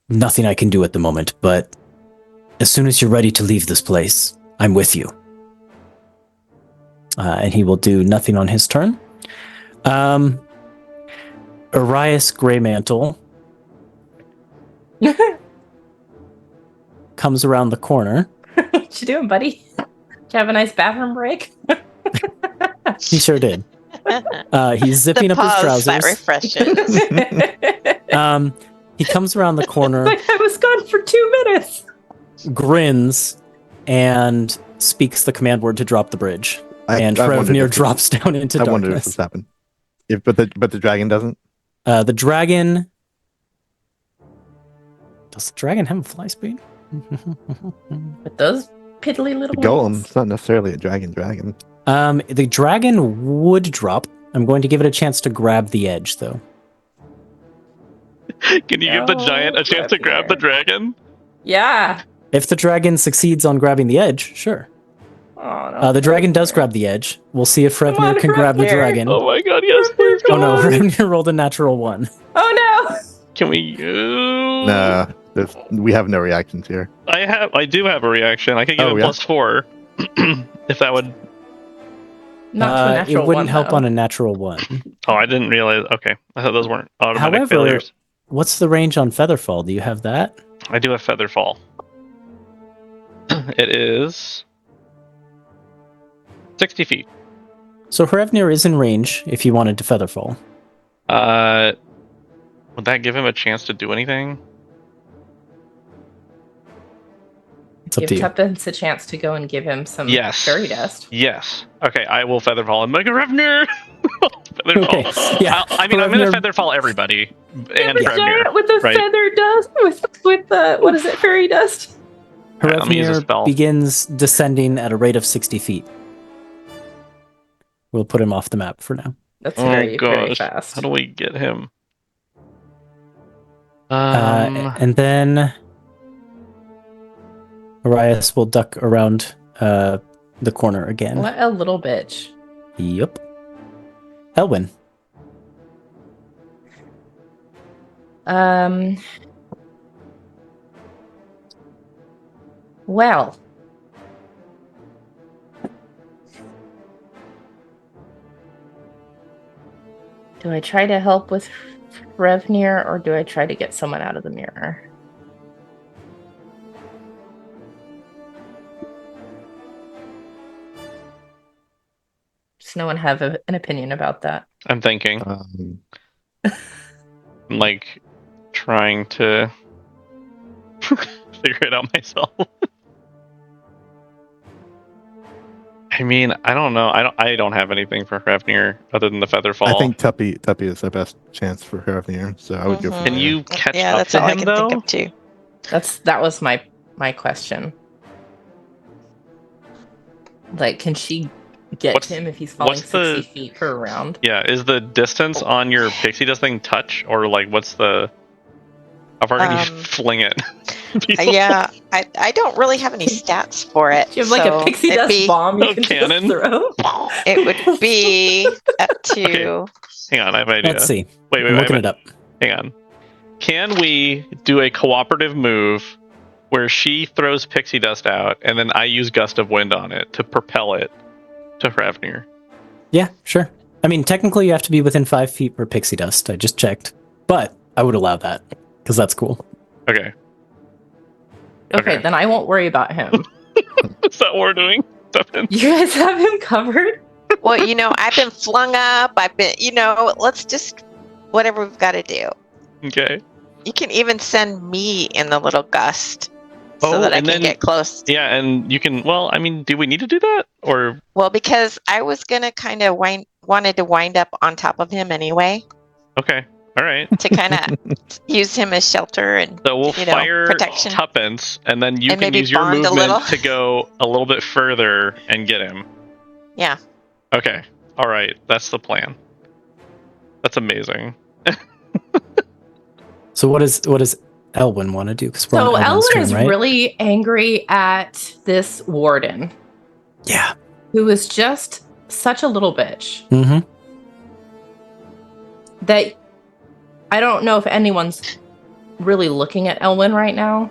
nothing I can do at the moment, but as soon as you're ready to leave this place, I'm with you. And he will do nothing on his turn. Erias Greymantle comes around the corner. What you doing, buddy? Did you have a nice bathroom break? He sure did. He's zipping up his trousers. That refreshes. He comes around the corner. Like I was gone for 2 minutes. Grins, and speaks the command word to drop the bridge. And Revnir drops down into darkness. I wondered if this happened. But the dragon doesn't? The dragon... Does the dragon have a fly speed? With those piddly little Golem, ones. it's not necessarily a dragon. The dragon would drop. I'm going to give it a chance to grab the edge, though. Can you give the giant a chance to grab the dragon? Yeah. If the dragon succeeds on grabbing the edge, sure. Oh, no, The dragon does grab the edge. We'll see if Come on, Revnir can grab the Revnir. dragon. Oh my god, yes, please. Oh no, Revnir rolled a natural 1. Oh no! Can we? Nah, we have no reactions here. I do have a reaction. I could give it +4 if that would. Not to a natural it wouldn't one, help though. on a natural 1. Oh, I didn't realize. Okay, I thought those weren't automatic However, failures. what's the range on Featherfall? Do you have that? I do have Featherfall. It is 60 feet. So Revnir is in range if you wanted to Featherfall. Would that give him a chance to do anything? It's up Give to you. Tuppence a chance to go and give him some Yes. fairy dust. Yes. Okay, I will Featherfall and make a Revnir. Featherfall. Okay, yeah. I'm going to Featherfall everybody and The Revnir. giant with the right? feather dust with the what is it, fairy dust? Alright, let me use a Revnir spell. begins descending at a rate of 60 feet. We'll put him off the map for now. That's Oh very gosh, fast. how do we get him? And then Arias will duck around the corner again. What a little bitch. Yep. Elwyn. Well. Do I try to help with Revnir or do I try to get someone out of the mirror? Does no one have an opinion about that? I'm thinking. I'm like trying to figure it out myself. I mean, I don't know. I don't have anything for Revnir other than the Featherfall. I think Tuppy is the best chance for Hrafnir, so I would go for Can him. you catch Yeah, up that's to all I him can though? think of too. That was my question. Like, can she get What's- to him if he's falling what's 60 the- feet per round. Yeah, is the distance on your pixie dust thing touch, or like what's the? How far can you fling it? People? Yeah, I don't really have any stats for it. Do you have like a so pixie it'd dust be- bomb you Oh, can cannon? just throw? It would be up to. Hang on, I have an idea. Let's see. Wait, I'm looking it up. Hang on. Can we do a cooperative move where she throws pixie dust out and then I use gust of wind on it to propel it to Hrafnir? Yeah, sure. I mean, technically, you have to be within 5 feet per pixie dust. I just checked, but I would allow that because that's cool. Okay. Okay, Okay. then I won't worry about him. Is that what we're doing? You guys have him covered? Well, I've been flung up. I've been, let's just whatever we've got to do. Okay. You can even send me in the little gust so that I and can then- get close. Yeah, and you can. Well, I mean, do we need to do that, or Well, because I was gonna kind of wanted to wind up on top of him anyway okay, all right. to kind of use him as shelter and So we'll fire protection. tuppence, and then you And can maybe use your bond a little. movement to go a little bit further and get him. Yeah. Okay. All right. That's the plan. That's amazing. So what does Elwyn want to do? Because So Elwyn is really angry at this warden, yeah. who is just such a little bitch Mm-hmm. that I don't know if anyone's really looking at Elwyn right now,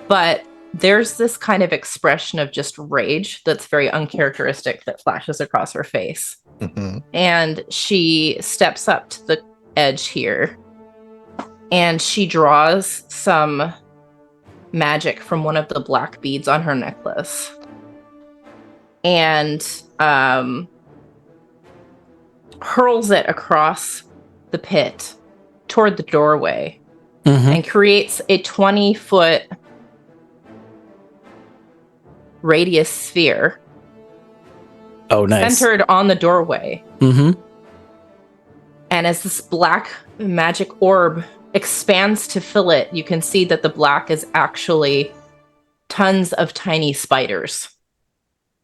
but there's this kind of expression of just rage that's very uncharacteristic that flashes across her face. Mhm. And she steps up to the edge here and she draws some magic from one of the black beads on her necklace and hurls it across the pit toward the doorway Mm-hmm. and creates a 20-foot radius sphere Oh, nice. centered on the doorway. Mm-hmm. And as this black magic orb expands to fill it, you can see that the black is actually tons of tiny spiders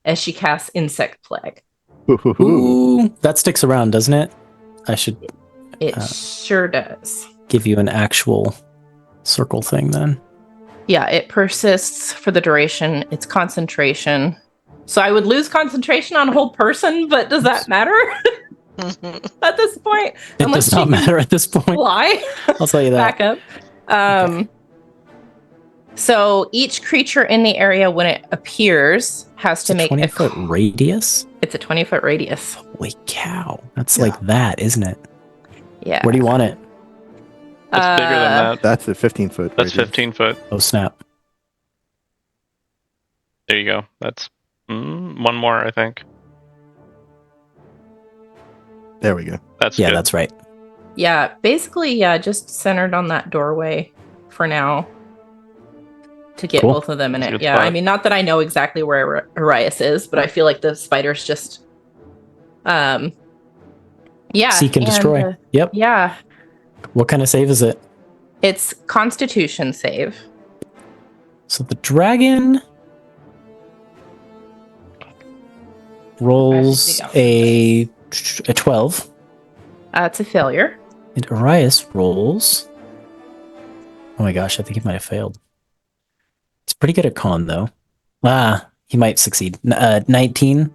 as she casts Insect Plague. Ooh. Ooh, that sticks around, doesn't it? I should It sure does. give you an actual circle thing then. Yeah, it persists for the duration. It's concentration. So I would lose concentration on a whole person, but does that matter at this point? It Unless does not she can matter at this point. fly I'll tell you that. back up. So each creature in the area when it appears has It's to a make 20-foot radius? It's a 20-foot radius. Holy cow. That's like that, isn't it? Yeah. Where do you want it? That's bigger than that. That's a 15-foot. That's 15 foot. Oh, snap. There you go. That's one more, I think. There we go. That's Yeah, good. that's right. Yeah, basically, yeah, just centered on that doorway for now to get Cool. both of them in That's a it. good Yeah, spot. I mean, not that I know exactly where Arias is, but I feel like the spiders just, yeah. Seek and destroy. Yep. Yeah, What kind of save is it? it's Constitution save. So the dragon rolls a 12, It's a failure. and Arias rolls. Oh my gosh, I think he might have failed. He's pretty good at con, though. He might succeed. 19.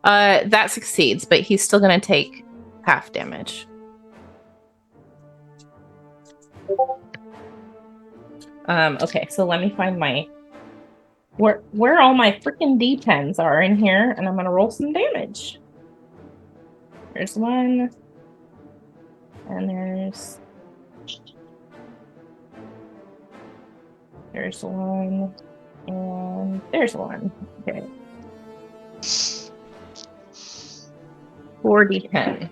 That succeeds, but he's still going to take half damage. Okay, so let me find my where all my freaking D10s are in here, and I'm gonna roll some damage. There's one, and there's one, and there's one. Okay. 4d10.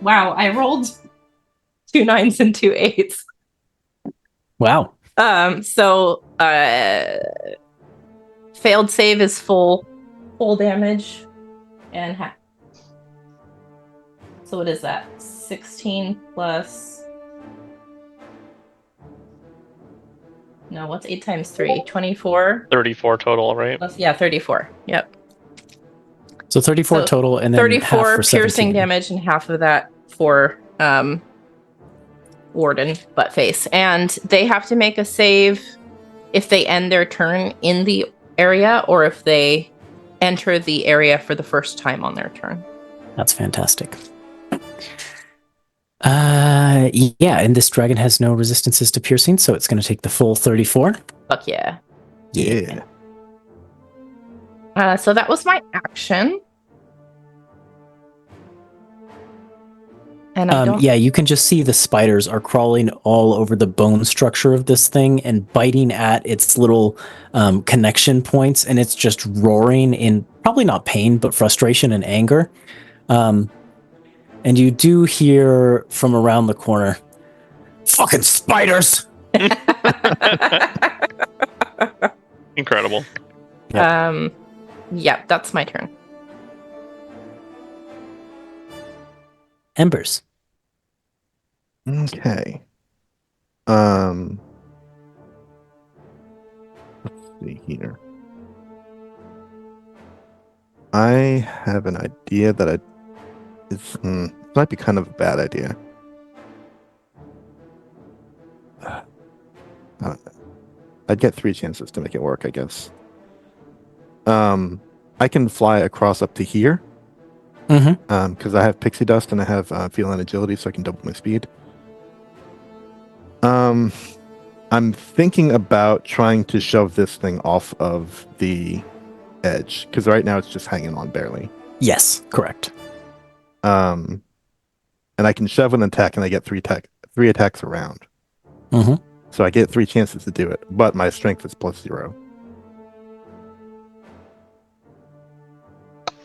Wow, I rolled 2 9s and 2 8s. Wow. So failed save is full damage and half. So what is that? 16 plus No, what's 8 times 3? 24. 34 total, right? Plus, yeah, 34. Yep. So 34 So total, and then half 34 for piercing 17. damage, and half of that for Warden Buttface. And they have to make a save if they end their turn in the area, or if they enter the area for the first time on their turn. That's fantastic. Yeah, and this dragon has no resistances to piercing, so it's going to take the full 34. Fuck yeah. Yeah. So that was my action. And I don't... Yeah, you can just see the spiders are crawling all over the bone structure of this thing and biting at its little connection points, and it's just roaring in probably not pain, but frustration and anger. And you do hear from around the corner, "Fucking spiders!" Incredible. Yeah, that's my turn. Embers. Okay. Let's see here. I have an idea that it might be kind of a bad idea. I'd get 3 chances to make it work, I guess. I can fly across up to here. Mm-hmm. Because I have pixie dust and I have feel and agility, so I can double my speed. I'm thinking about trying to shove this thing off of the edge, because right now it's just hanging on barely. Yes, correct. And I can shove an attack, and I get 3 attacks around. Mm-hmm. So I get 3 chances to do it, but my strength is +0.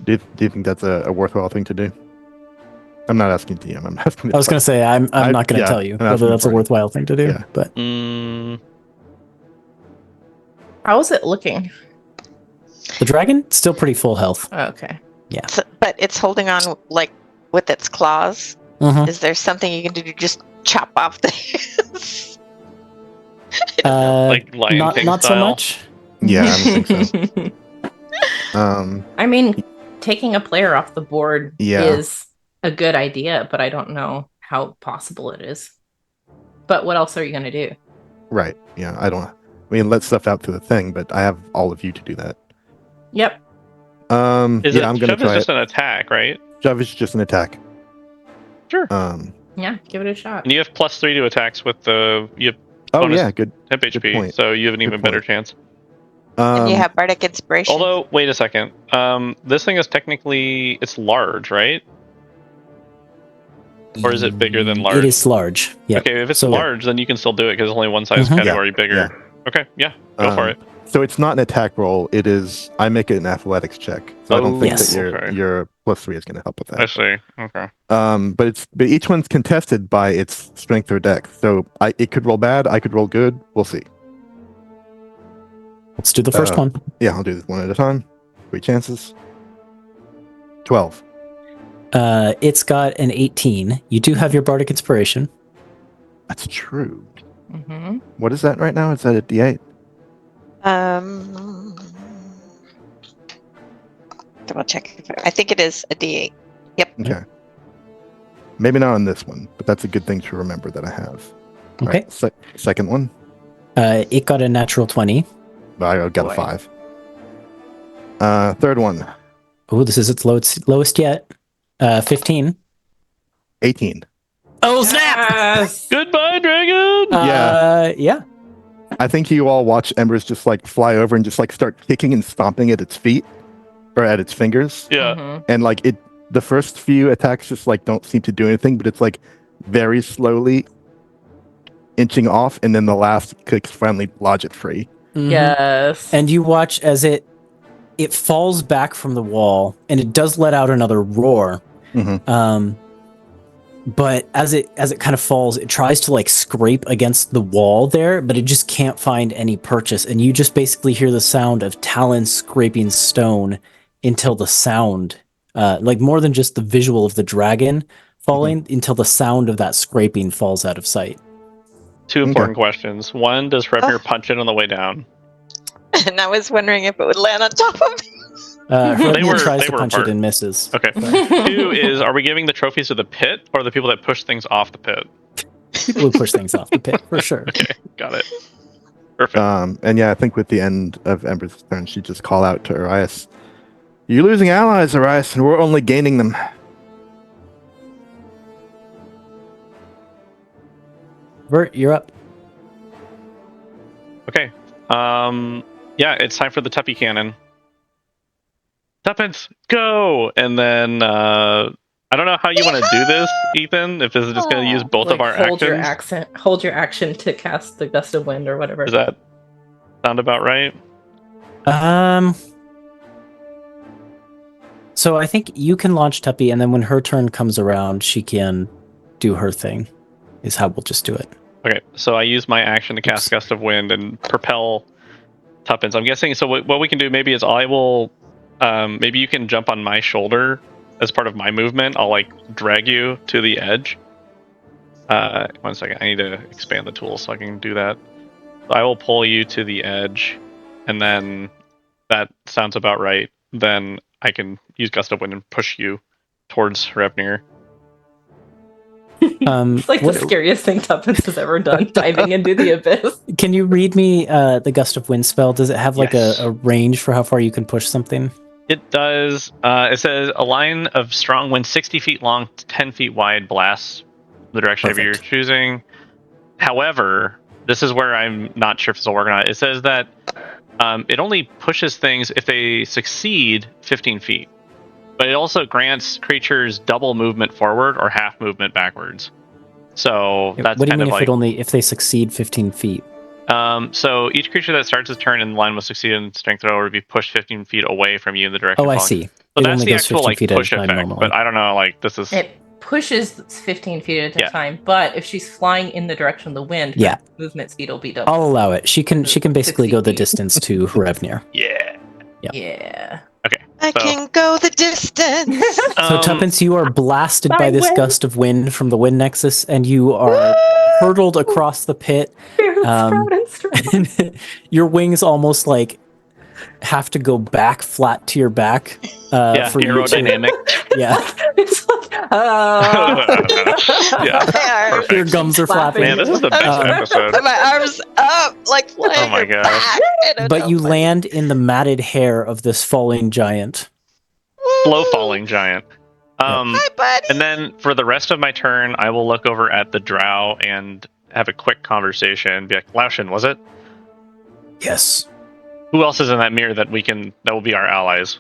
Do you think that's a worthwhile thing to do? I'm not asking Diem. I'm asking. I was going to say I'm not going to tell you I'm whether that's a for- worthwhile thing to do. Yeah. But How is it looking? the dragon still pretty full health. Oh, okay. So, but it's holding on like with its claws. Mm-hmm. Is there something you can do to just chop off the? like Lion King not so style. much. Yeah, I don't think so. I mean, taking a player off the board Yeah. is a good idea, but I don't know how possible it is. But what else are you going to do? Right. Yeah. I mean, let stuff out through the thing, but I have all of you to do that. Yep. I'm gonna Shove is try just it. an attack, right? Shove is just an attack. Sure. Yeah, give it a shot. And you have +3 to attacks with you have Oh bonus yeah, good. temp HP, point. so you have an even better point. chance. And you have bardic inspiration. Although, wait a second. This thing is technically it's large, right? Or is it bigger than large? It is large. Yeah. Okay, if it's So- large, then you can still do it because it's only one size Mhm. category bigger. Yeah. Okay, yeah, go for it. So it's not an attack roll. It is. I make it an athletics check. So I don't think Yes. that Okay. your +3 is going to help with I that. see. Okay. But each one's contested by its strength or dex. So it could roll bad. I could roll good. We'll see. Let's do the first one. Yeah, I'll do this one at a time. 3 chances. 12. It's got an 18. You do have your bardic inspiration. That's true. Mm-hmm. What is that right now? Is that a D8? Double check. I think it is a D8. Yep. Okay. Maybe not on this one, but that's a good thing to remember that I have. All Okay. right, second one. It got a natural 20. I got Boy. a 5. Third one. Oh, this is its lowest yet. 15. 18. Oh, snap! Yes! Goodbye, dragon. Yeah. I think you all watch Embers just like fly over and just like start kicking and stomping at its feet or at its fingers. Yeah. Mhm. And like the first few attacks just like don't seem to do anything, but it's like very slowly inching off, and then the last kicks finally lodge it free. Mhm. Yes. And you watch as it falls back from the wall, and it does let out another roar. Mhm. But as it kind of falls, it tries to like scrape against the wall there, but it just can't find any purchase. And you just basically hear the sound of talons scraping stone until the sound, like more than just the visual of the dragon falling, until the sound of that scraping falls out of sight. two important questions. One, does Hrepnir punch it on the way down? And I was wondering if it would land on top of me. Hrepnir tries to punch it and misses. Okay. Two is, are we giving the trophies to the pit or the people that push things off the pit? People who push things off the pit, for sure. Okay, got it. Perfect. And yeah, I think with the end of Ember's turn, she just call out to Erias. You're losing allies, Erias, and we're only gaining them. Vert, you're up. Okay. Yeah, it's time for the Tuppy Cannon. Tuppence, go! And then, I don't know how you want to do this, Ethan, if this is just going to use both of our actions. Hold your action to cast the Gust of Wind or whatever. Does that sound about right? So I think you can launch Tuppy, and then when her turn comes around, she can do her thing, is how we'll just do it. Okay, so I use my action to cast Gust of Wind and propel Tuppence. I'm guessing, so what we can do maybe is I will, maybe you can jump on my shoulder as part of my movement. I'll like drag you to the edge. 1 second, I need to expand the tool so I can do that. So I will pull you to the edge, and then that sounds about right. Then I can use Gust of Wind and push you towards Hrepnir. It's like the scariest thing Tuppence has ever done, diving into the abyss. Can you read me the Gust of Wind spell? Does it have like Yes. a range for how far you can push something? It does. It says a line of strong wind 60 feet long, 10 feet wide blasts the direction of your Perfect. choosing. However, this is where I'm not sure if this will work or not. It says that it only pushes things if they succeed 15 feet. But it also grants creatures double movement forward or half movement backwards. So that's what do you kind mean of if they succeed 15 feet? so each creature that starts its turn in line will succeed in strength throw or be pushed 15 feet away from you in the direction. Oh, I following. see. So It that's only the goes actual 15 like feet at a push time effect. normally. But I don't know. Like this is It pushes 15 feet at a Yeah. time, but if she's flying in the direction of the wind, her Yeah. movement speed will be double. I'll allow it. She can basically 60 go the feet. distance to Hrepnir. yeah. Yeah. Okay. I So- can go the distance. So Tuppence, you are blasted by By this wind. gust of wind from the wind nexus, and you are hurtled across the pit. Sprout and Sprout. Your wings almost like have to go back flat to your back. Yeah, for you to, aerodynamic. yeah, It's like, Yeah. My arms, your gums are Flapping. flapping. Man, this is the best episode. my arms up, like flying Oh my your gosh. back. I don't But know. you land in the matted hair of this falling giant. Slow falling giant. Hi, buddy. And then for the rest of my turn, I will look over at the drow and have a quick conversation. Be like, Laushin, was it? Yes. Who else is in that mirror that will be our allies?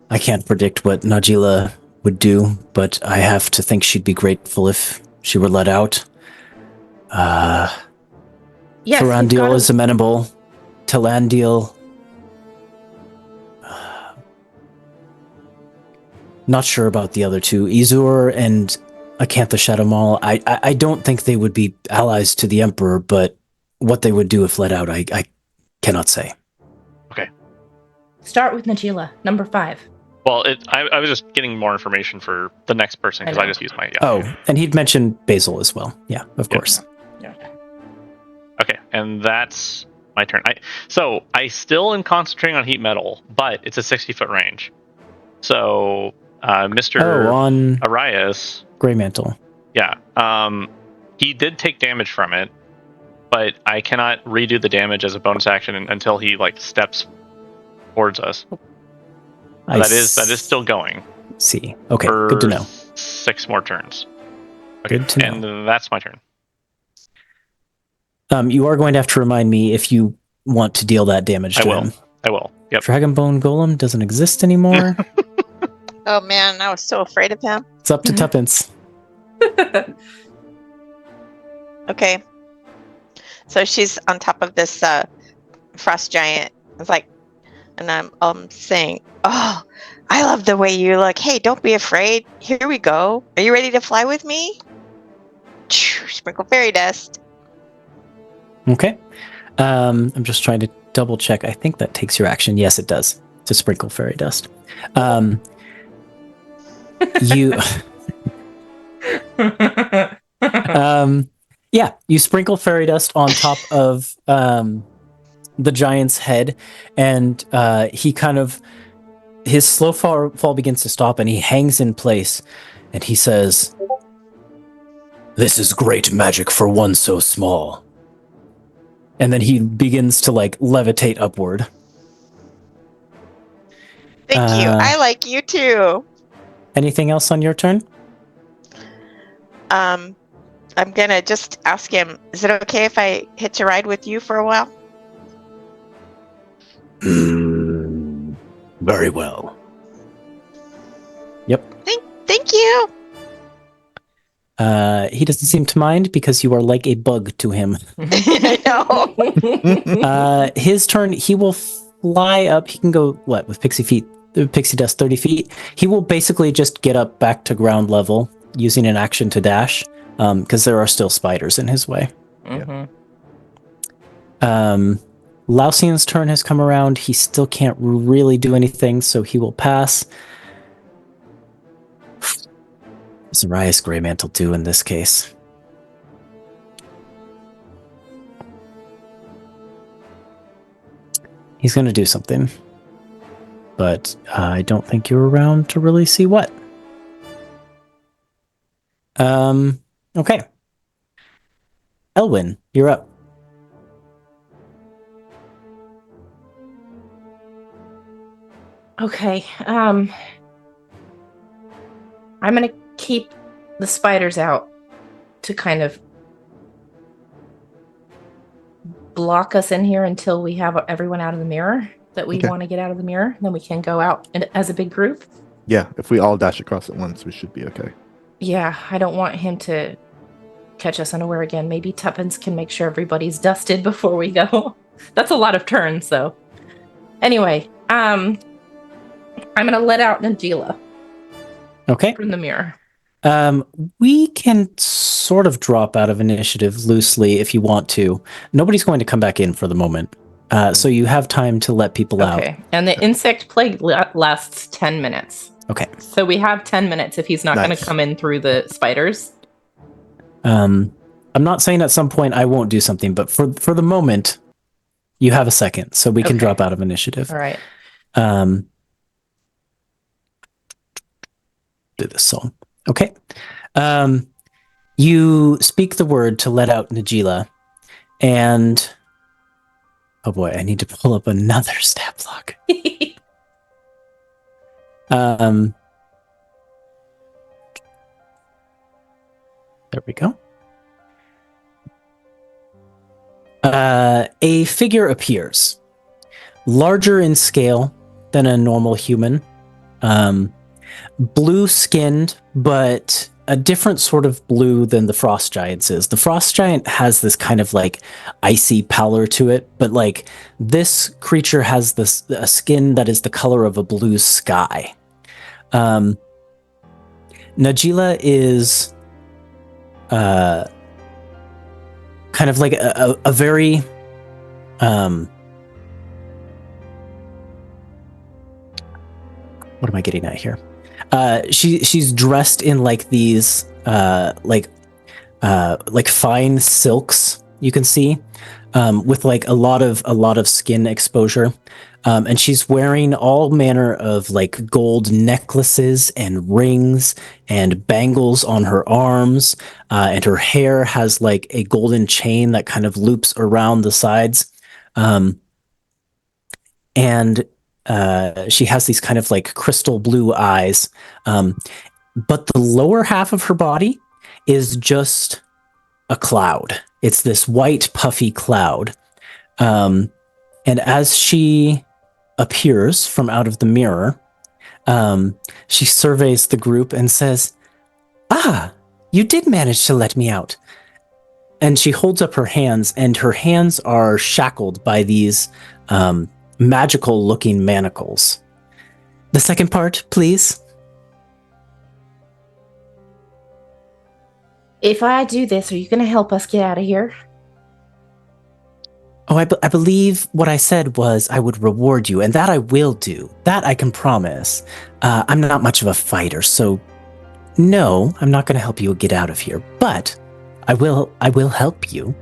I can't predict what Najila would do, but I have to think she'd be grateful if she were let out. yes, you've Thorandil gotta- is amenable. Talandil. Not sure about the other two. Izur and Acantha Shadowmaul. I don't think they would be allies to the Emperor, but what they would do if let out, I cannot say. Start with Najila, number 5. Well, I was just getting more information for the next person because I just used my. Yeah. Oh, and he'd mentioned Basil as well. Yeah, of Yeah. course. Okay, and that's my turn. I still am concentrating on heat metal, but it's a 60-foot range. So, Mr. On Arias, Greymantle. yeah, he did take damage from it, but I cannot redo the damage as a bonus action until he like steps towards us. That is still going. See. Okay, for good to know. 6 more turns. Okay, Good to know. and that's my turn. You are going to have to remind me if you want to deal that damage to him. I will. Yep. Dragonbone Golem doesn't exist anymore. Oh man, I was so afraid of him. It's up to Tuppence. Okay. So she's on top of this frost giant. It's like, and I'm saying, "Oh, I love the way you look. Hey, don't be afraid. Here we go. Are you ready to fly with me?" Sprinkle fairy dust. Okay. I'm just trying to double check. I think that takes your action. Yes, it does. To sprinkle fairy dust. You Yeah, you sprinkle fairy dust on top of the giant's head, and he kind of, his slow fall begins to stop, and he hangs in place, and he says, "This is great magic for one so small." And then he begins to like levitate upward. Thank you. I like you too. Anything else on your turn? I'm gonna just ask him, is it okay if I hitch a ride with you for a while? Very well. Yep. Thank you. He doesn't seem to mind because you are like a bug to him. I know. His turn, he will fly up. He can go, what, with pixie dust 30 feet? He will basically just get up back to ground level using an action to dash, because there are still spiders in his way. Mm-hmm. Lausian's turn has come around. He still can't really do anything, so he will pass. What does Erias Greymantle do in this case? He's going to do something, but I don't think you're around to really see what. Okay. Elwyn, you're up. Okay. I'm gonna keep the spiders out to kind of block us in here until we have everyone out of the mirror that we want to get out of the mirror. Then we can go out as a big group. Yeah, if we all dash across at once, we should be okay. Yeah, I don't want him to catch us unaware again. Maybe Tuppence can make sure everybody's dusted before we go. That's a lot of turns, so. Anyway, I'm gonna let out Najila. Okay. From the mirror. We can sort of drop out of initiative loosely if you want to. Nobody's going to come back in for the moment. So you have time to let people out. Okay. And the insect plague lasts 10 minutes. Okay. So we have 10 minutes if he's not going to come in through the spiders. I'm not saying at some point I won't do something, but for the moment, you have a second, so we can drop out of initiative. All right. Do this song. Okay. You speak the word to let out Najila, and oh boy, I need to pull up another stat block. There we go. A figure appears, larger in scale than a normal human, blue-skinned, but a different sort of blue than the frost giant's is. The frost giant has this kind of like icy pallor to it, but like this creature has a skin that is the color of a blue sky. Najila is kind of like a very what am I getting at here? She's dressed in like these like fine silks, you can see, with like a lot of skin exposure, and she's wearing all manner of like gold necklaces and rings and bangles on her arms, and her hair has like a golden chain that kind of loops around the sides, and she has these kind of like crystal blue eyes, but the lower half of her body is just a cloud. It's this white puffy cloud, and as she appears from out of the mirror, she surveys the group and says, "Ah, you did manage to let me out." And she holds up her hands, and her hands are shackled by these magical looking manacles. The second part, please. If I do this, are you going to help us get out of here? Oh, I believe what I said was I would reward you, and that I will do. That I can promise. I'm not much of a fighter, so No, I'm not going to help you get out of here, but I will help you.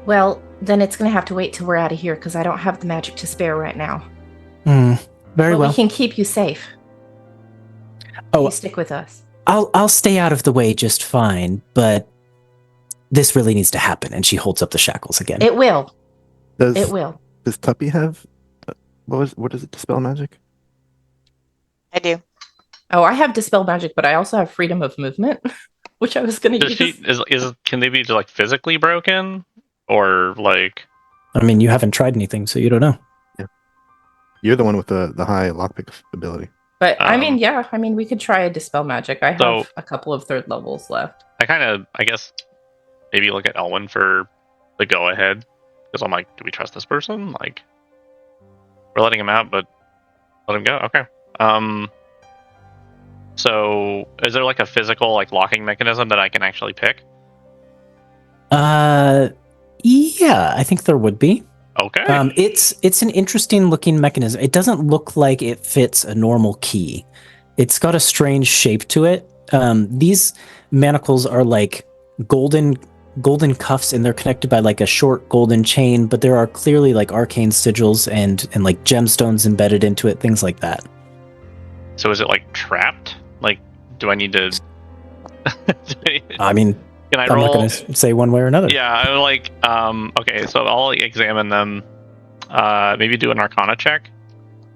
Well, then it's going to have to wait till we're out of here because I don't have the magic to spare right now. Very but well. We can keep you safe. Oh, you stick with us. I'll stay out of the way just fine, but this really needs to happen. And she holds up the shackles again. It will. Does It will. Does Tuppy have what is it? Dispel magic? I do. Oh, I have dispel magic, but I also have freedom of movement, which I was going to Does use. can they be like physically broken, or like? I mean, you haven't tried anything, so you don't know. Yeah, you're the one with the high lockpick ability. But I mean, we could try a dispel magic. I have a couple of 3rd levels left. I guess, maybe look at Elwyn for the go ahead, because I'm like, do we trust this person? Like, we're letting him out, but let him go. Okay. So is there like a physical like locking mechanism that I can actually pick? Yeah, I think there would be. Okay. It's an interesting looking mechanism. It doesn't look like it fits a normal key. It's got a strange shape to it. These manacles are like golden cuffs, and they're connected by like a short golden chain, but there are clearly like arcane sigils and like gemstones embedded into it, things like that. So is it like trapped? Like, do I need to? I mean, can I I'm roll? not going to say one way or another. Yeah, I'm like, okay, so I'll examine them. Maybe do an Arcana check,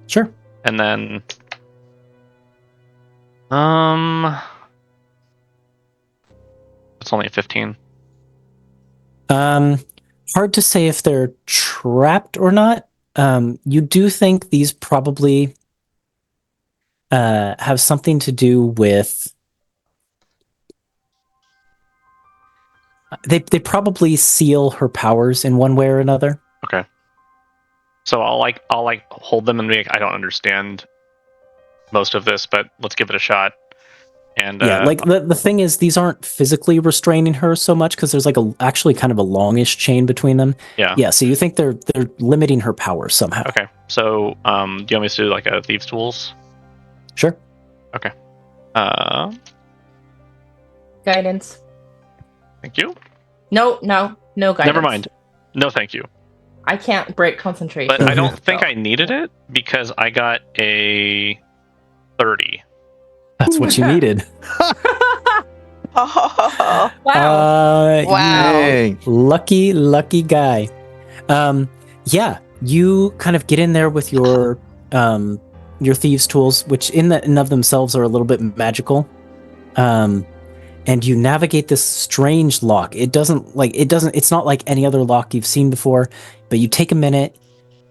Sure. and then, it's only a 15. Hard to say if they're trapped or not. You do think these probably have something to do with. They probably seal her powers in one way or another. Okay. So I'll hold them and be like, I don't understand most of this, but let's give it a shot. And yeah, like the thing is, these aren't physically restraining her so much because there's like actually kind of a longish chain between them. Yeah. So you think they're limiting her powers somehow? Okay. So do you want me to do like a thieves' tools? Sure. Okay. Guidance. Thank you. No guidance. Never mind. No, thank you. I can't break concentration. But I don't think I needed it because I got a 30. That's what you needed. Oh, Wow. Wow. Dang. Lucky guy. Yeah, you kind of get in there with your thieves' tools, which in and of themselves are a little bit magical. And you navigate this strange lock. It's not like any other lock you've seen before, but you take a minute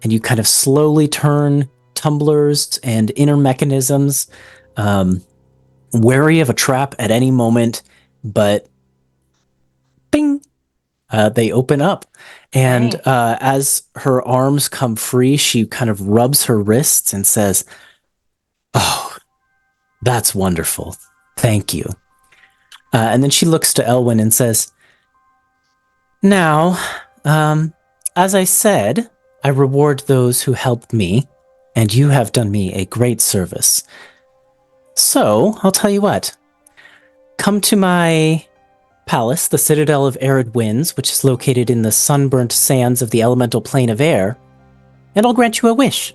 and you kind of slowly turn tumblers and inner mechanisms, wary of a trap at any moment, but bing, they open up. And as her arms come free, she kind of rubs her wrists and says, "Oh, that's wonderful. Thank you." And then she looks to Elwyn and says, "Now, as I said, I reward those who help me, and you have done me a great service. So, I'll tell you what. Come to my palace, the Citadel of Arid Winds, which is located in the sunburnt sands of the elemental plane of air, and I'll grant you a wish."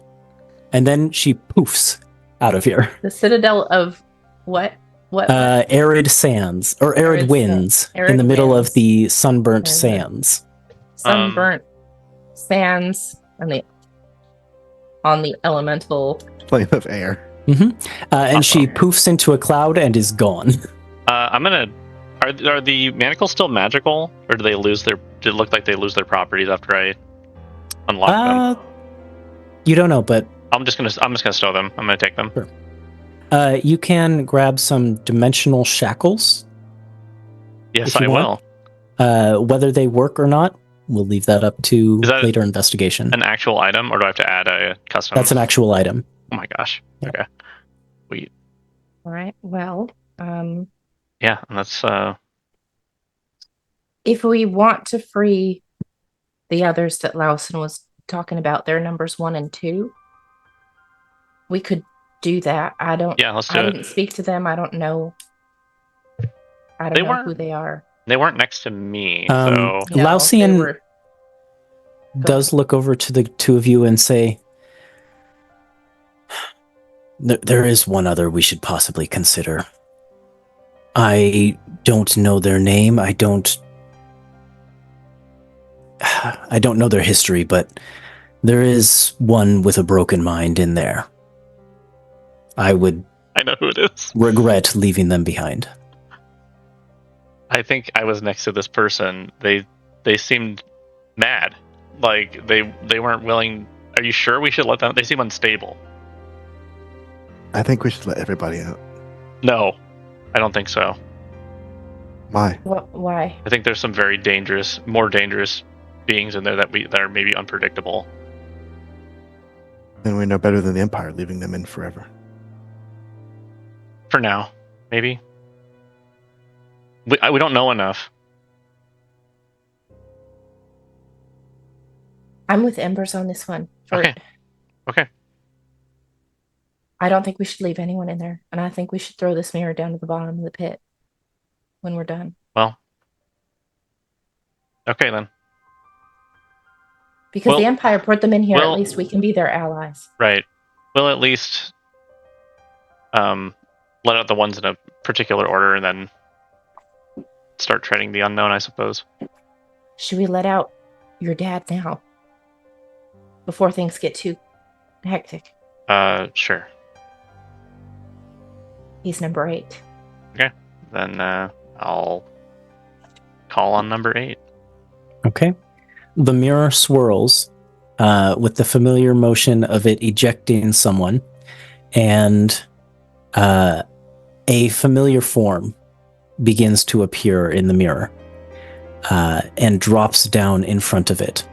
And then she poofs out of here. The Citadel of what? What? Arid sands, or arid winds, in the middle of the sunburnt sands. Sunburnt sands on the elemental Plane of air. Mm-hmm. And she poofs into a cloud and is gone. I'm gonna. Are the manacles still magical, or do they lose their? Did it look like they lose their properties after I unlock them? You don't know, but I'm just gonna stow them. I'm gonna take them. Sure. You can grab some dimensional shackles. Yes, I will. Whether they work or not, we'll leave that up to later investigation. An actual item, or do I have to add a custom? That's an actual item. Oh my gosh. Yeah. Okay. Sweet. All right. Well, yeah, and that's if we want to free the others that Lawson was talking about, their numbers 1 and 2, we could do that. I don't. Yeah, let's do I it. didn't speak to them. I don't know. I They don't know weren't- who they are. They weren't next to me, Um, so No, they Lausian were- does look over to the two of you and say, there is one other we should possibly consider. I don't know their name. I don't know their history, but there is one with a broken mind in there. I would I know who it is. regret leaving them behind. I think I was next to this person. They seemed mad. Like they weren't willing. Are you sure we should let them? They seem unstable. I think we should let everybody out. No, I don't think so. Why? Why? I think there's some very dangerous, more dangerous beings in there that are maybe unpredictable. Then we're no better than the Empire, leaving them in forever. For now, maybe. We don't know enough. I'm with Embers on this one. Okay. I don't think we should leave anyone in there, and I think we should throw this mirror down to the bottom of the pit when we're done. Well. Okay then. Because the Empire put them in here, at least we can be their allies. Right. We'll at least let out the ones in a particular order and then start treading the unknown, I suppose. Should we let out your dad now? Before things get too hectic. Sure. He's number 8. Okay. Then I'll call on number 8. Okay. The mirror swirls with the familiar motion of it ejecting someone, and a familiar form begins to appear in the mirror and drops down in front of it.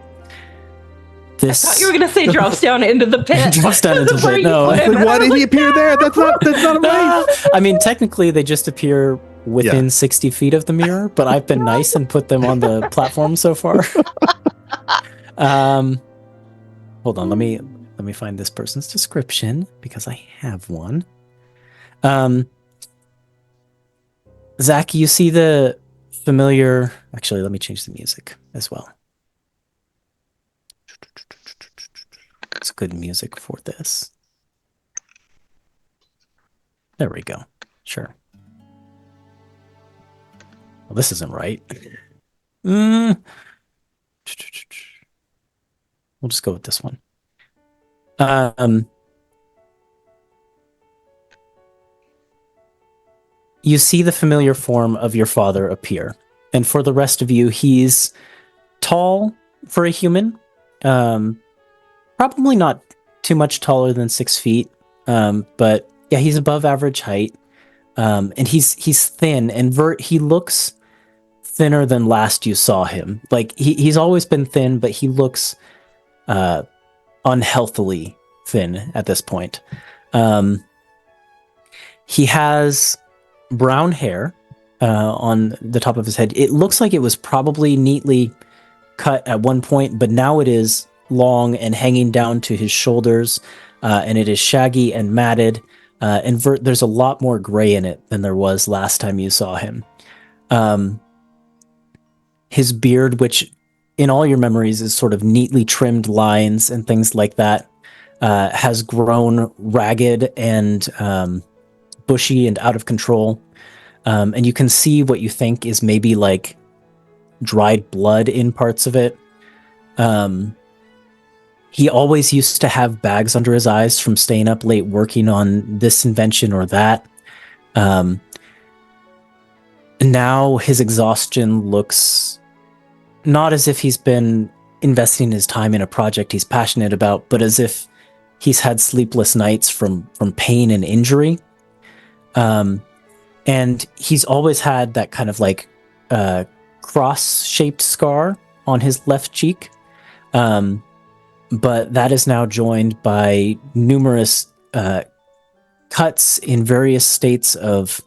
I thought you were going to say drops down into the pit. Drops down into the Where pit. you No. put him. Why did he appear there? That's not right. I mean, technically, they just appear within 60 feet of the mirror, but I've been nice and put them on the platform so far. Hold on, let me find this person's description because I have one. Zach, you see the familiar. Actually, let me change the music as well. It's good music for this. There we go. Sure. Well, this isn't right. We'll just go with this one. You see the familiar form of your father appear. And for the rest of you, he's tall for a human. Probably not too much taller than 6 feet. But yeah, he's above average height. And he's thin and he looks thinner than last you saw him. Like he's always been thin, but he looks unhealthily thin at this point. He has brown hair on the top of his head. It looks like it was probably neatly cut at one point, but now it is long and hanging down to his shoulders, and it is shaggy and matted, and there's a lot more gray in it than there was last time you saw him. His beard, which in all your memories is sort of neatly trimmed lines and things like that, has grown ragged and bushy and out of control. And you can see what you think is maybe like dried blood in parts of it. He always used to have bags under his eyes from staying up late working on this invention or that. Now his exhaustion looks not as if he's been investing his time in a project he's passionate about, but as if he's had sleepless nights from pain and injury. And he's always had that kind of like cross-shaped scar on his left cheek. But that is now joined by numerous cuts in various states of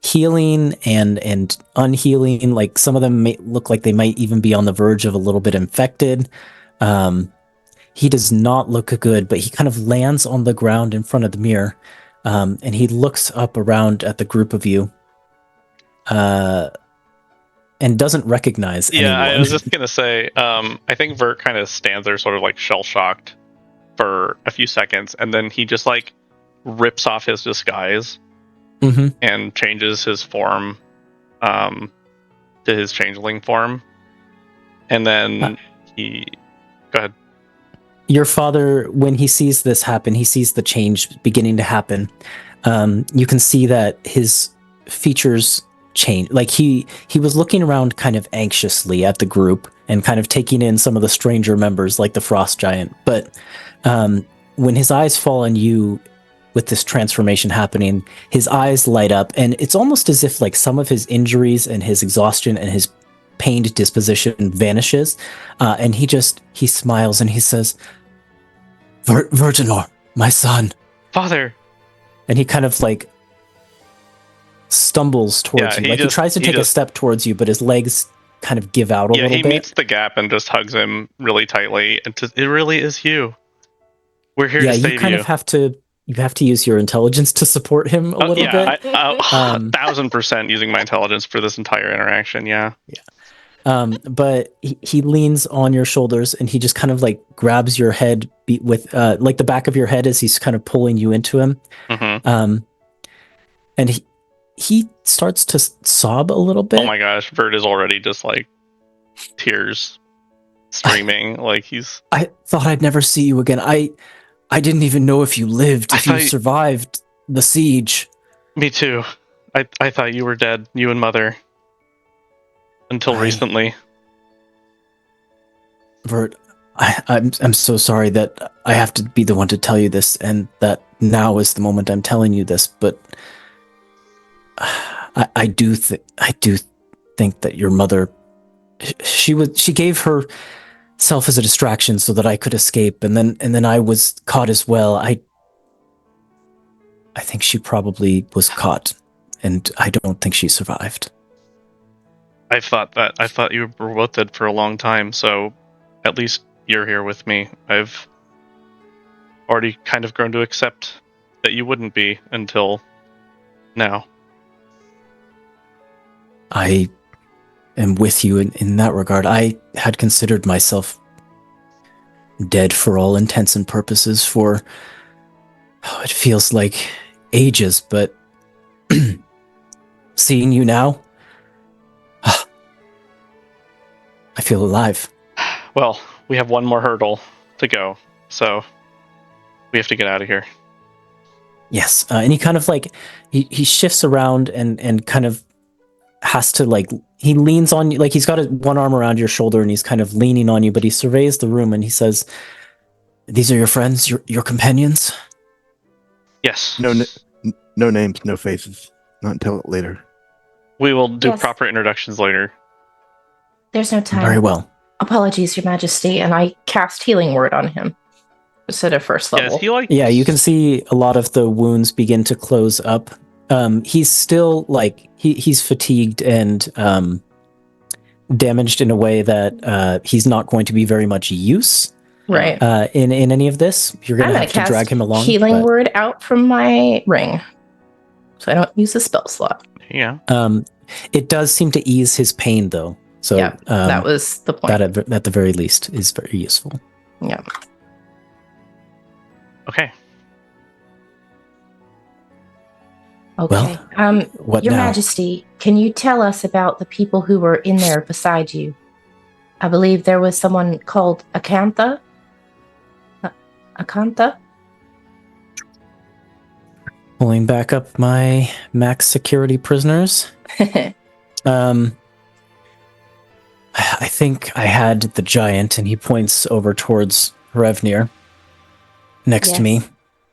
healing and unhealing. Like some of them may look like they might even be on the verge of a little bit infected. he does not look good, but he kind of lands on the ground in front of the mirror, and he looks up around at the group of you, and doesn't recognize Yeah, anyone. I was just gonna say, I think Vert kind of stands there, sort of like shell shocked, for a few seconds, and then he just like rips off his disguise and changes his form, to his changeling form, and then he. Go ahead. Your father, when he sees this happen, he sees the change beginning to happen. You can see that his features change. Like he was looking around kind of anxiously at the group and kind of taking in some of the stranger members like the Frost Giant. But when his eyes fall on you with this transformation happening, his eyes light up, and it's almost as if like some of his injuries and his exhaustion and his pained disposition vanishes, and he smiles and he says, Virginor, my son. Father. And he kind of like stumbles towards you. He tries to take a step towards you, but his legs kind of give out a little bit. Yeah, he meets the gap and just hugs him really tightly. And it really is you. We're here to save you. Yeah, you kind of have to use your intelligence to support him a little bit. 1,000% using my intelligence for this entire interaction. Yeah. But he leans on your shoulders and he just kind of like grabs your head with like the back of your head as he's kind of pulling you into him. And he starts to sob a little bit. Oh my gosh, Vert is already just like tears streaming. I thought I'd never see you again. I didn't even know if you lived, if you survived the siege. Me too. I thought you were dead, you and Mother. Until recently. Vert, I'm so sorry that I have to be the one to tell you this, and that now is the moment I'm telling you this, but I do think that your mother, she gave herself as a distraction so that I could escape, and then I was caught as well. I think she probably was caught, and I don't think she survived. I thought you were both dead for a long time, so at least you're here with me. I've already kind of grown to accept that you wouldn't be until now. I am with you in that regard. I had considered myself dead for all intents and purposes for, it feels like ages, but seeing you now, I feel alive. Well, we have one more hurdle to go, so we have to get out of here. Yes, and he kind of like, he shifts around and kind of has to like, he leans on you, like he's got one arm around your shoulder and he's kind of leaning on you, but he surveys the room and he says, "These are your friends, your companions?" Yes. No names, no faces. Not until later. We will do proper introductions later. There's no time. Very well. Apologies, Your Majesty, and I cast Healing Word on him. Just at a first level. Yeah, you can see a lot of the wounds begin to close up. He's still like he's fatigued and damaged in a way that he's not going to be very much use. Right. In any of this, you're going to have to drag him along. Healing Word out from my ring, so I don't use the spell slot. Yeah. It does seem to ease his pain, though. So yeah, that was the point. That at the very least is very useful. Yeah. Okay. Okay. Well, what Your now? Majesty, can you tell us about the people who were in there beside you? I believe there was someone called Acantha. Acantha? Pulling back up my max security prisoners. I think I had the giant, and he points over towards Revnir next to me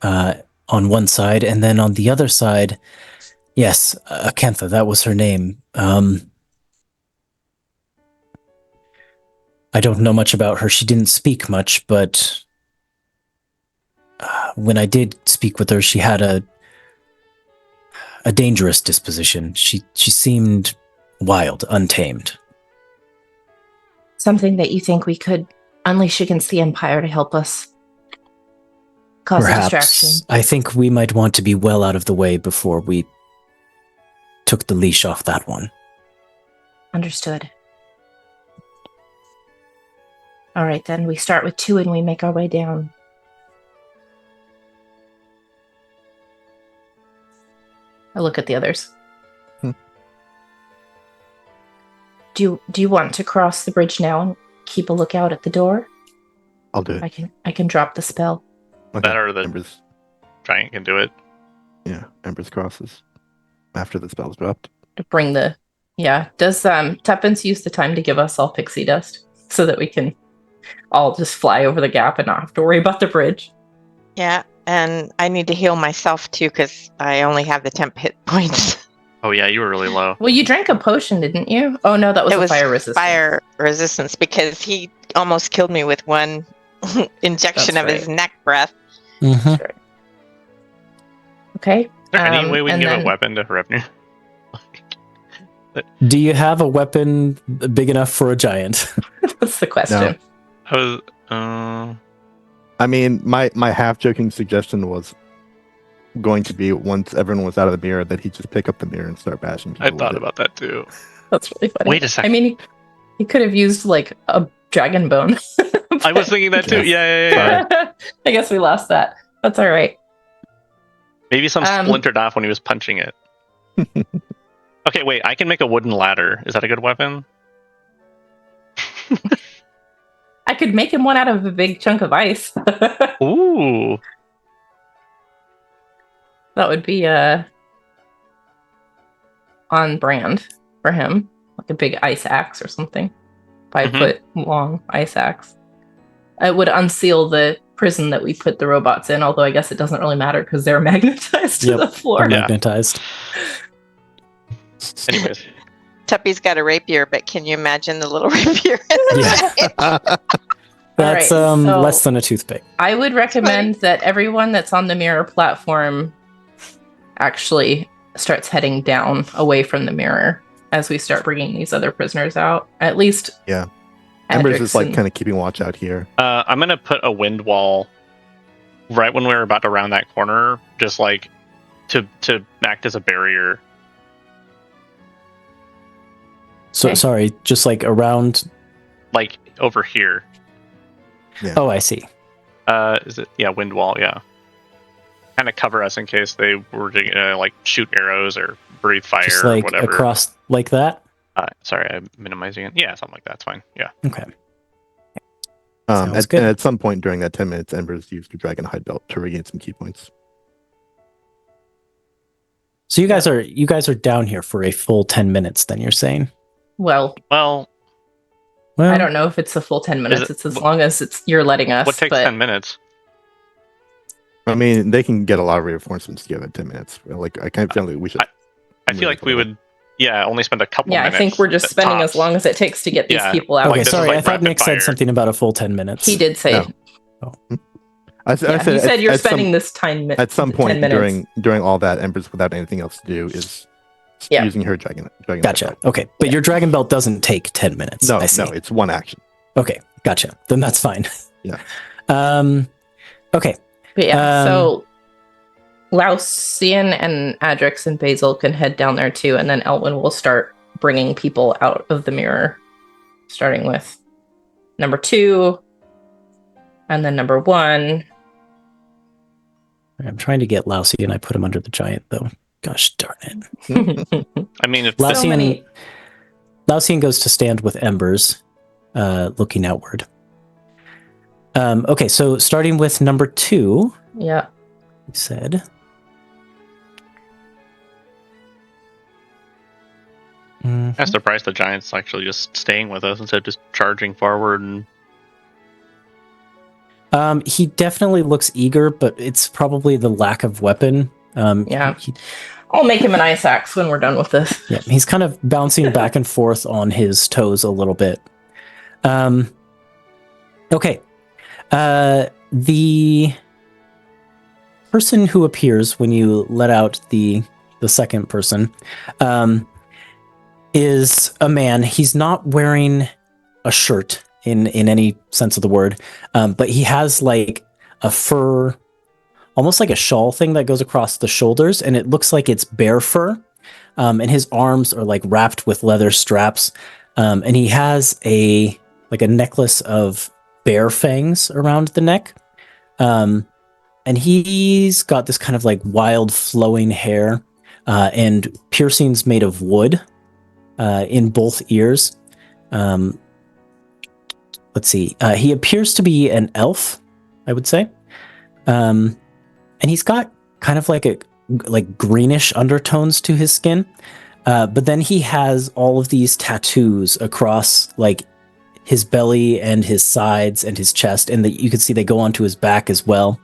on one side, and then on the other side, yes, Acantha, that was her name. I don't know much about her. She didn't speak much, but when I did speak with her, she had a dangerous disposition. She seemed wild, untamed. Something that you think we could unleash against the Empire to help us cause a distraction. I think we might want to be well out of the way before we took the leash off that one. Understood. All right, then we start with 2 and we make our way down. I look at the others. Do you want to cross the bridge now and keep a lookout at the door? I'll do it. I can drop the spell. Okay. Better than Embers. Giant can do it. Yeah, Embers crosses after the spell's dropped. To bring the Does Tuppence use the time to give us all pixie dust so that we can all just fly over the gap and not have to worry about the bridge? Yeah, and I need to heal myself too because I only have the temp hit points. Oh yeah, you were really low. Well, you drank a potion, didn't you? Oh no, that was It was fire resistance. Fire resistance because he almost killed me with one injection That's of his right. neck breath. Mm-hmm. Okay. Is there any way we can and give then- a weapon to Revenue? Do you have a weapon big enough for a giant? That's the question. No. I was. I mean, my half-joking suggestion was going to be once everyone was out of the mirror that he'd just pick up the mirror and start bashing people I with thought it. about that too. That's really funny. Wait a second. I mean, he could have used like a dragon bone. I was thinking that too. Yes. Yeah. I guess we lost that. That's all right. Maybe some Um, splintered off when he was punching it. Okay, wait. I can make a wooden ladder. Is that a good weapon? I could make him one out of a big chunk of ice. Ooh. That would be on brand for him, like a big ice axe or something, 5 Mhm. foot long ice axe. It would unseal the prison that we put the robots in, although I guess it doesn't really matter because they're magnetized to Yep. the floor. Yeah. Magnetized. Anyways, Tuppy's got a rapier, but can you imagine the little rapier? Yeah. That's All right, so- less than a toothpick. I would recommend that everyone that's on the mirror platform actually starts heading down away from the mirror as we start bringing these other prisoners out. At least, Yeah. Embers Adrix is like and- kind of keeping watch out here. I'm gonna put a wind wall right when we're about to round that corner, just like to act as a barrier. So Okay. sorry, just like around. Like over here. Oh, I see. Is it? Yeah, wind wall. Yeah. Kind of cover us in case they were to like shoot arrows or breathe fire Just or like whatever. across like that. Sorry, I'm minimizing it. Yeah, something like that's fine. Yeah. Okay. Sounds At, good. and at some point during that 10 minutes, Embers used her dragon hide belt to regain some key points. So you guys are down here for a full 10 minutes. Then you're saying? well, Well, Well, I don't know if it's a full 10 minutes. it- It's as long as you're letting us. what takes but 10 minutes? I mean, they can get a lot of reinforcements together in 10 minutes. Like, I kind of feel like we should. I feel like we would, only spend a couple yeah, I minutes. think we're just at spending as tops. long as it takes to get these Yeah. people out. Okay, Like, this is sorry. like I thought rapid Nick said fire. something about a full 10 minutes. He did say. No. Yeah, I you said you're at some- spending this time at some 10 point minutes. during all that, Embers, without anything else to do, is Yeah. using her dragon. Gotcha. belt. Okay, but your dragon belt doesn't take 10 minutes. No, I see. no, it's one action. Okay, gotcha. Then that's fine. Yeah. Okay. But yeah, Um, so Lausian and Adrix and Basil can head down there too, and then Elwyn will start bringing people out of the mirror, starting with number 2, and then number 1. I'm trying to get Lousy, and I put him under the giant, though. Gosh darn it. I mean, if So this, many- Lausian goes to stand with Embers, looking outward. Okay, so starting with number 2, Yeah. he said. Mhm. I'm surprised the Giant's actually just staying with us instead of just charging forward. And He definitely looks eager, but it's probably the lack of weapon. Yeah. I'll make him an ice axe when we're done with this. Yeah, he's kind of bouncing back and forth on his toes a little bit. Okay. The person who appears when you let out the second person is a man. He's not wearing a shirt in any sense of the word. But he has like a fur, almost like a shawl thing that goes across the shoulders, and it looks like it's bear fur. And his arms are like wrapped with leather straps. And he has a necklace of bear fangs around the neck. And he's got this kind of like wild flowing hair, and piercings made of wood, in both ears. Let's see. He appears to be an elf, I would say. And he's got kind of like greenish undertones to his skin. But then he has all of these tattoos across like his belly and his sides and his chest, and you can see they go onto his back as well.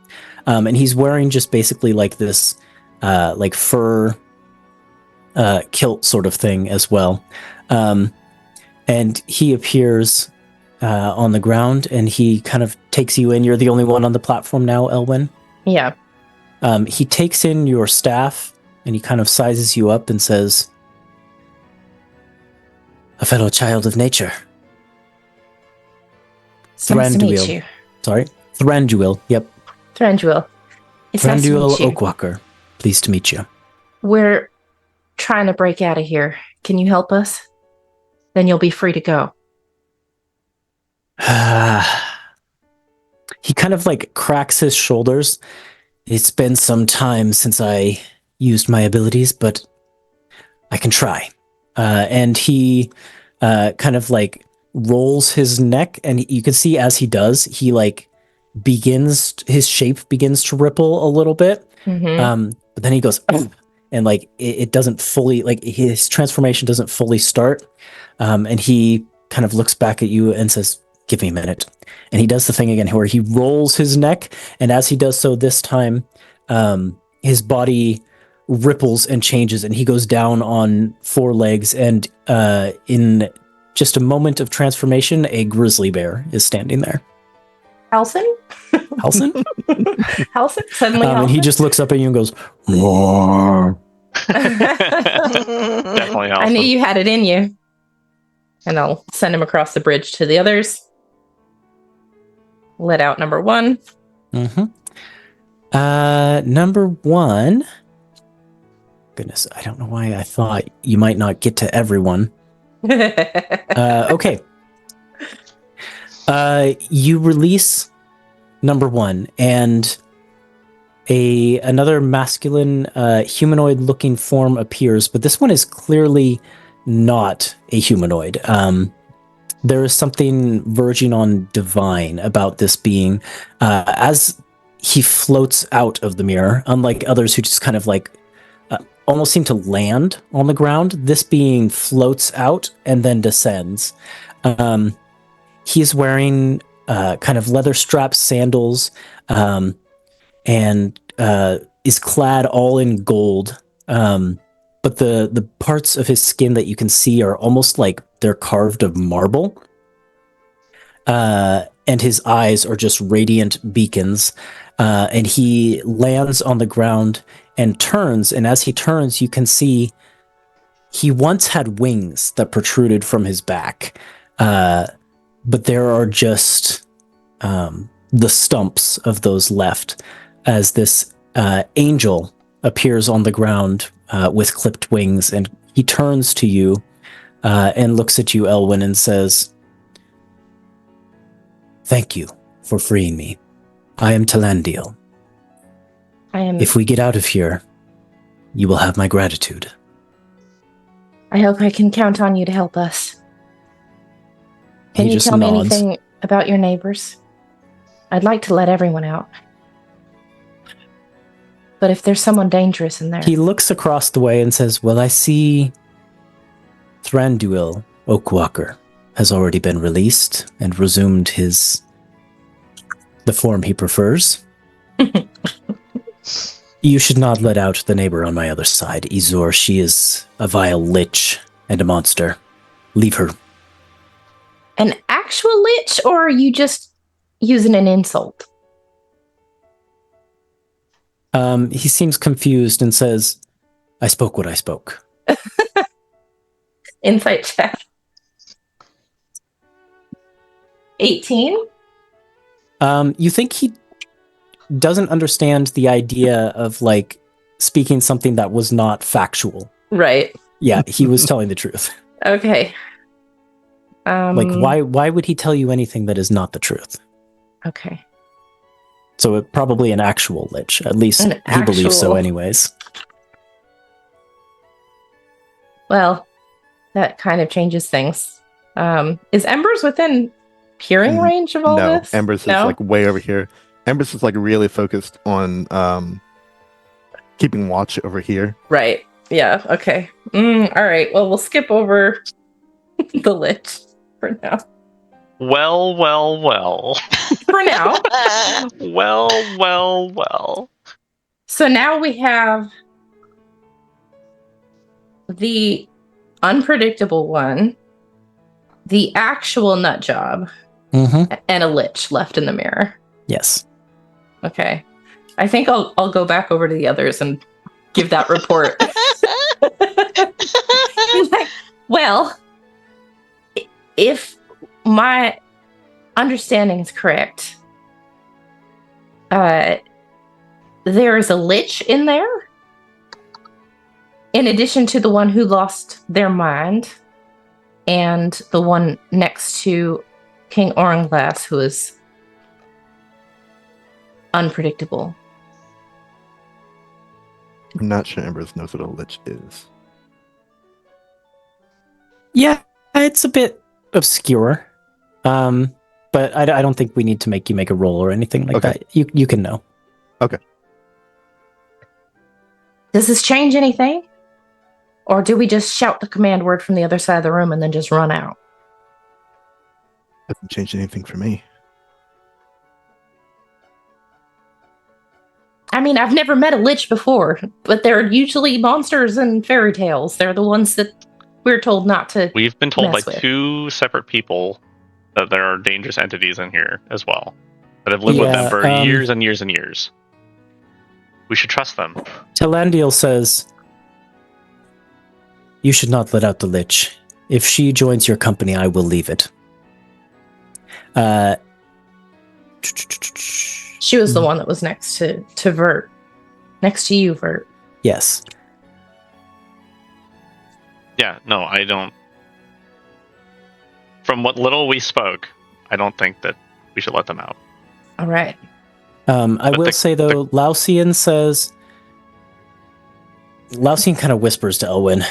And he's wearing just basically like this like fur kilt sort of thing as well. And he appears on the ground, and he kind of takes you in. You're the only one on the platform now, Elwyn. Yeah. He takes in your staff, and he kind of sizes you up and says, "A fellow child of nature." It's nice to meet Thranduil. you. Sorry, Thranduil. Yep. Thranduil. It's nice to Thranduil meet you. Oakwalker. Pleased to meet you. We're trying to break out of here. Can you help us? Then you'll be free to go. He kind of like cracks his shoulders. It's been some time since I used my abilities, but I can try. And he kind of like rolls his neck, and you can see as he does, he like his shape begins to ripple a little bit. Mm-hmm. But then he goes, and like it doesn't fully, like his transformation doesn't fully start. And he kind of looks back at you and says, "Give me a minute." And he does the thing again where he rolls his neck, and as he does so this time, his body ripples and changes, and he goes down on 4 legs, and in just a moment of transformation, a grizzly bear is standing there. Halson? Halson? Halson? Suddenly And he just looks up at you and goes, "Roar." Definitely I knew awesome. you had it in you. And I'll send him across the bridge to the others. Let out number 1. Mm-hmm. Number 1. Goodness, I don't know why I thought you might not get to everyone. Okay. You release number 1, and another masculine humanoid-looking form appears, but this one is clearly not a humanoid. There is something verging on divine about this being, as he floats out of the mirror, unlike others who just kind of like almost seem to land on the ground. This being floats out and then descends. He's wearing kind of leather strapped sandals, and is clad all in gold. But the parts of his skin that you can see are almost like they're carved of marble. And his eyes are just radiant beacons. And he lands on the ground and turns. And as he turns, you can see he once had wings that protruded from his back. But there are just the stumps of those left as this angel appears on the ground with clipped wings. And he turns to you and looks at you, Elwyn, and says, "Thank you for freeing me. I am Talandiel. If we get out of here, you will have my gratitude." I hope I can count on you to help us. Can He you just tell me nods. anything about your neighbors? I'd like to let everyone out. But if there's someone dangerous in there... He looks across the way and says, "Well, I see Thranduil Oakwalker has already been released and resumed the form he prefers. You should not let out the neighbor on my other side, Izor. She is a vile lich and a monster. Leave her." An actual lich, or are you just using an insult? He seems confused and says, "I spoke what I spoke." Insight check. 18? You think he doesn't understand the idea of like speaking something that was not factual. Right. Yeah, he was telling the truth. Okay. Like why would he tell you anything that is not the truth? Okay. So it probably an actual lich. At least he believes so anyways. Well, that kind of changes things. Is Embers within hearing range of all this? Embers is like way over here. Embers is like really focused on keeping watch over here. Right. Yeah. Okay. All right. Well, we'll skip over the lich for now. Well. For now. Well. So now we have the unpredictable one, the actual nut job, and a lich left in the mirror. Yes. Okay. I think I'll go back over to the others and give that report. Like, well, if my understanding is correct, there is a lich in there, in addition to the one who lost their mind, and the one next to King Oranglass, who is unpredictable. I'm not sure Embers knows what a lich is. Yeah, it's a bit obscure. But I don't think we need to make you make a roll or anything like that. You can know. Okay. Does this change anything? Or do we just shout the command word from the other side of the room and then just run out? Doesn't change anything for me. I mean, I've never met a lich before, but they're usually monsters in fairy tales. They're the ones that we're told not to. We've been told by mess with. 2 separate people that there are dangerous entities in here as well, that have lived with them for years and years and years. We should trust them. Alen'dal says, "You should not let out the lich. If she joins your company, I will leave it." She was the one that was next to Vert. Next to you, Vert. Yes. Yeah, no, I don't. From what little we spoke, I don't think that we should let them out. All right. I will say, though, Laucian kind of whispers to Elwyn,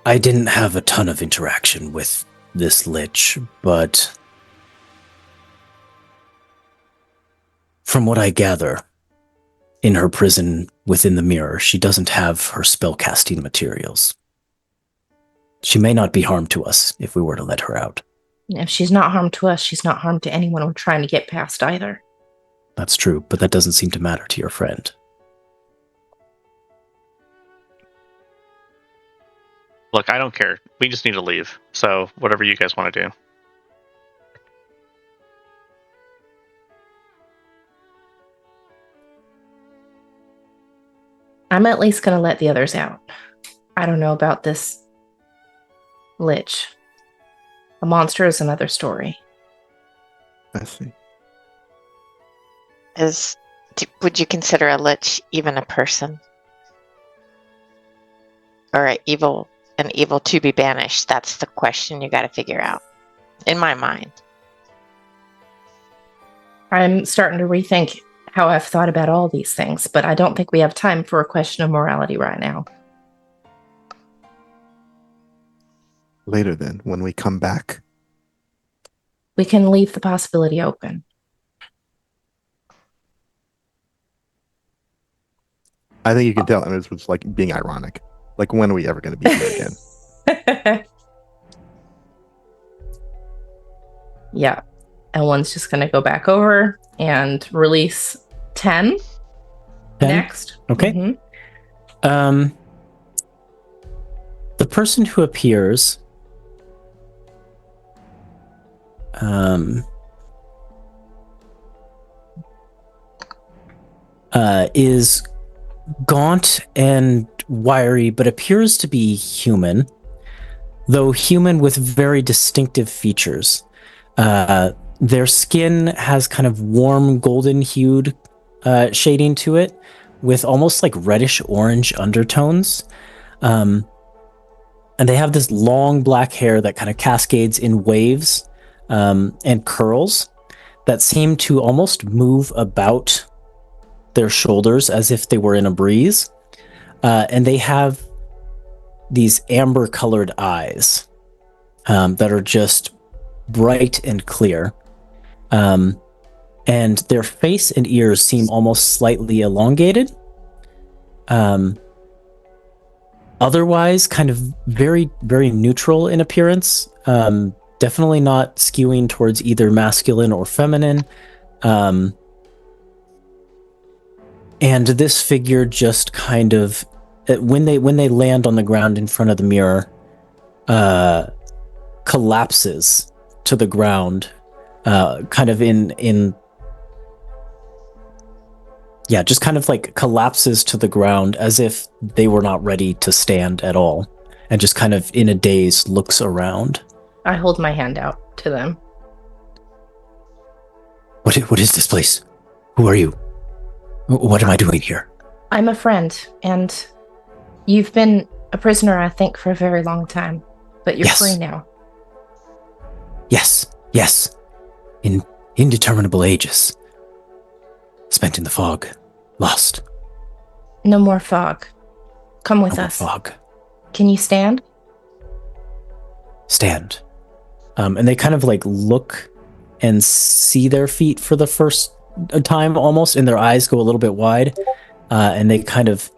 "I didn't have a ton of interaction with this lich, but from what I gather, in her prison within the mirror, she doesn't have her spellcasting materials. She may not be harmed to us if we were to let her out." If she's not harmed to us, she's not harmed to anyone we're trying to get past either. That's true, but that doesn't seem to matter to your friend. Look, I don't care. We just need to leave. So, whatever you guys want to do. I'm at least going to let the others out. I don't know about this lich. A monster is another story. I see. Would you consider a lich even a person? Or an evil to be banished? That's the question you got to figure out. In my mind. I'm starting to rethink how I've thought about all these things, but I don't think we have time for a question of morality right now. Later then, when we come back. We can leave the possibility open. I think you can tell Embers was like being ironic. Like, when are we ever going to be here again? Yeah. Elwyn's just going to go back over and release 10 next. Okay. The person who appears is gaunt and wiry, but appears to be human. though human with very distinctive features. Their skin has kind of warm golden hued shading to it with almost like reddish orange undertones. And they have this long black hair that kind of cascades in waves and curls that seem to almost move about their shoulders as if they were in a breeze. And they have these amber colored eyes that are just bright and clear. And their face and ears seem almost slightly elongated. Otherwise, kind of very, very neutral in appearance. Definitely not skewing towards either masculine or feminine. And this figure just kind of, when they land on the ground in front of the mirror, collapses to the ground, kind of just kind of like collapses to the ground as if they were not ready to stand at all, and just kind of in a daze looks around. I hold my hand out to them. What is this place? Who are you? What am I doing here? I'm a friend, and you've been a prisoner, I think, for a very long time, but you're free now. Yes. In indeterminable ages. Spent in the fog. Lost. No more fog. Come with us. Fog. Can you stand? Stand. And they kind of like look and see their feet for the first time almost, and their eyes go a little bit wide. And they kind of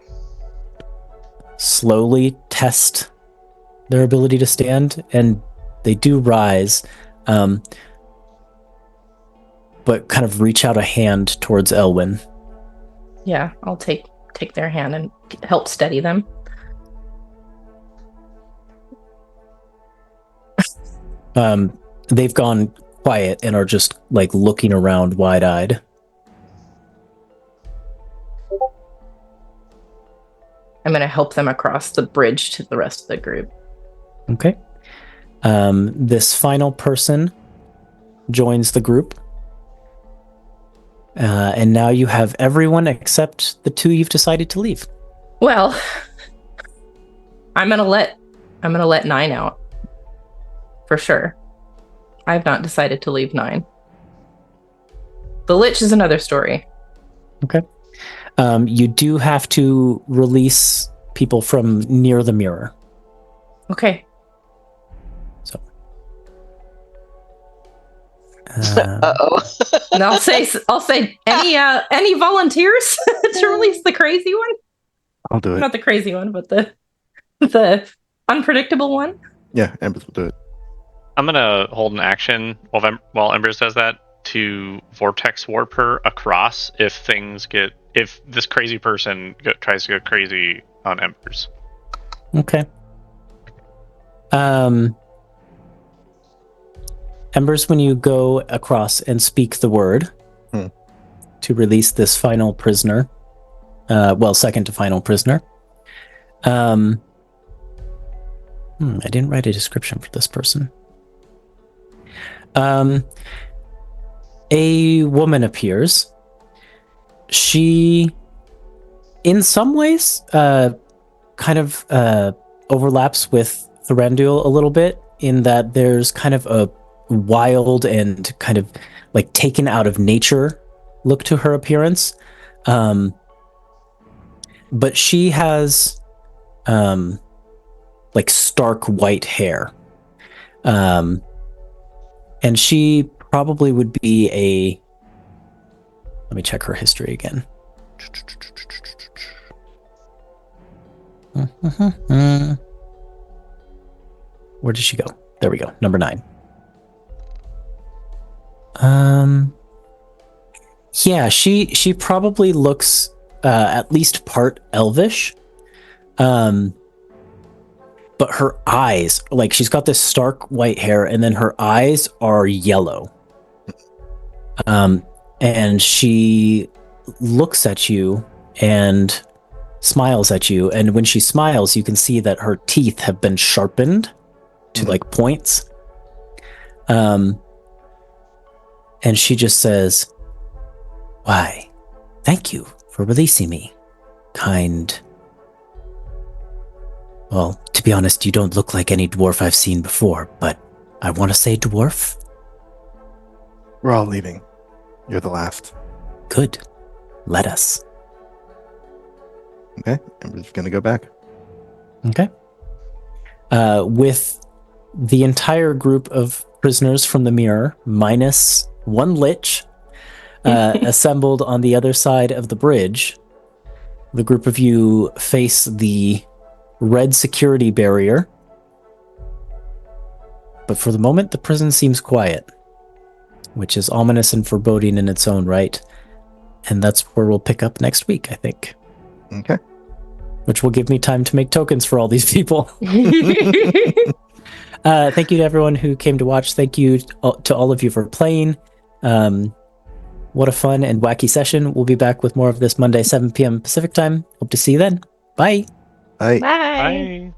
slowly test their ability to stand, and they do rise. But kind of reach out a hand towards Elwyn. Yeah, I'll take their hand and help steady them. They've gone quiet and are just like looking around wide-eyed. I'm going to help them across the bridge to the rest of the group. Okay. This final person joins the group. And now you have everyone except the two you've decided to leave. Well, I'm gonna let 9 out. For sure. I've not decided to leave 9. The Lich is another story. Okay. You do have to release people from near the mirror. Okay. So. Uh-oh. And I'll say any volunteers to release the crazy one? I'll do it. Not the crazy one, but the unpredictable one. Yeah, Embers will do it. I'm gonna hold an action while Embers does that to vortex warp her across if this crazy person tries to go crazy on Embers. Okay. Embers, when you go across and speak the word to release this final prisoner, second to final prisoner. I didn't write a description for this person. A woman appears. She, in some ways, kind of overlaps with Thranduil a little bit, in that there's kind of a wild and kind of like taken out of nature look to her appearance. But she has like stark white hair. And she probably would be let me check her history again. Where did she go? There we go. Number 9. Yeah, she probably looks at least part elvish. But her eyes, like, she's got this stark white hair, and then her eyes are yellow. And she looks at you and smiles at you, and when she smiles, you can see that her teeth have been sharpened to like points. And she just says, "Why, thank you for releasing me, kind." Well, to be honest, you don't look like any dwarf I've seen before, but I want to say dwarf. We're all leaving. You're the last. Good. Let us. Okay, and we're just gonna go back. Okay. With the entire group of prisoners from the mirror, minus one lich, assembled on the other side of the bridge, the group of you face the red security barrier. But for the moment, the prison seems quiet, which is ominous and foreboding in its own right. And that's where we'll pick up next week, I think. Okay. Which will give me time to make tokens for all these people. Thank you to everyone who came to watch. Thank you to all of you for playing. What a fun and wacky session. We'll be back with more of this Monday, 7 p.m. Pacific time. Hope to see you then. Bye. Bye. Bye. Bye.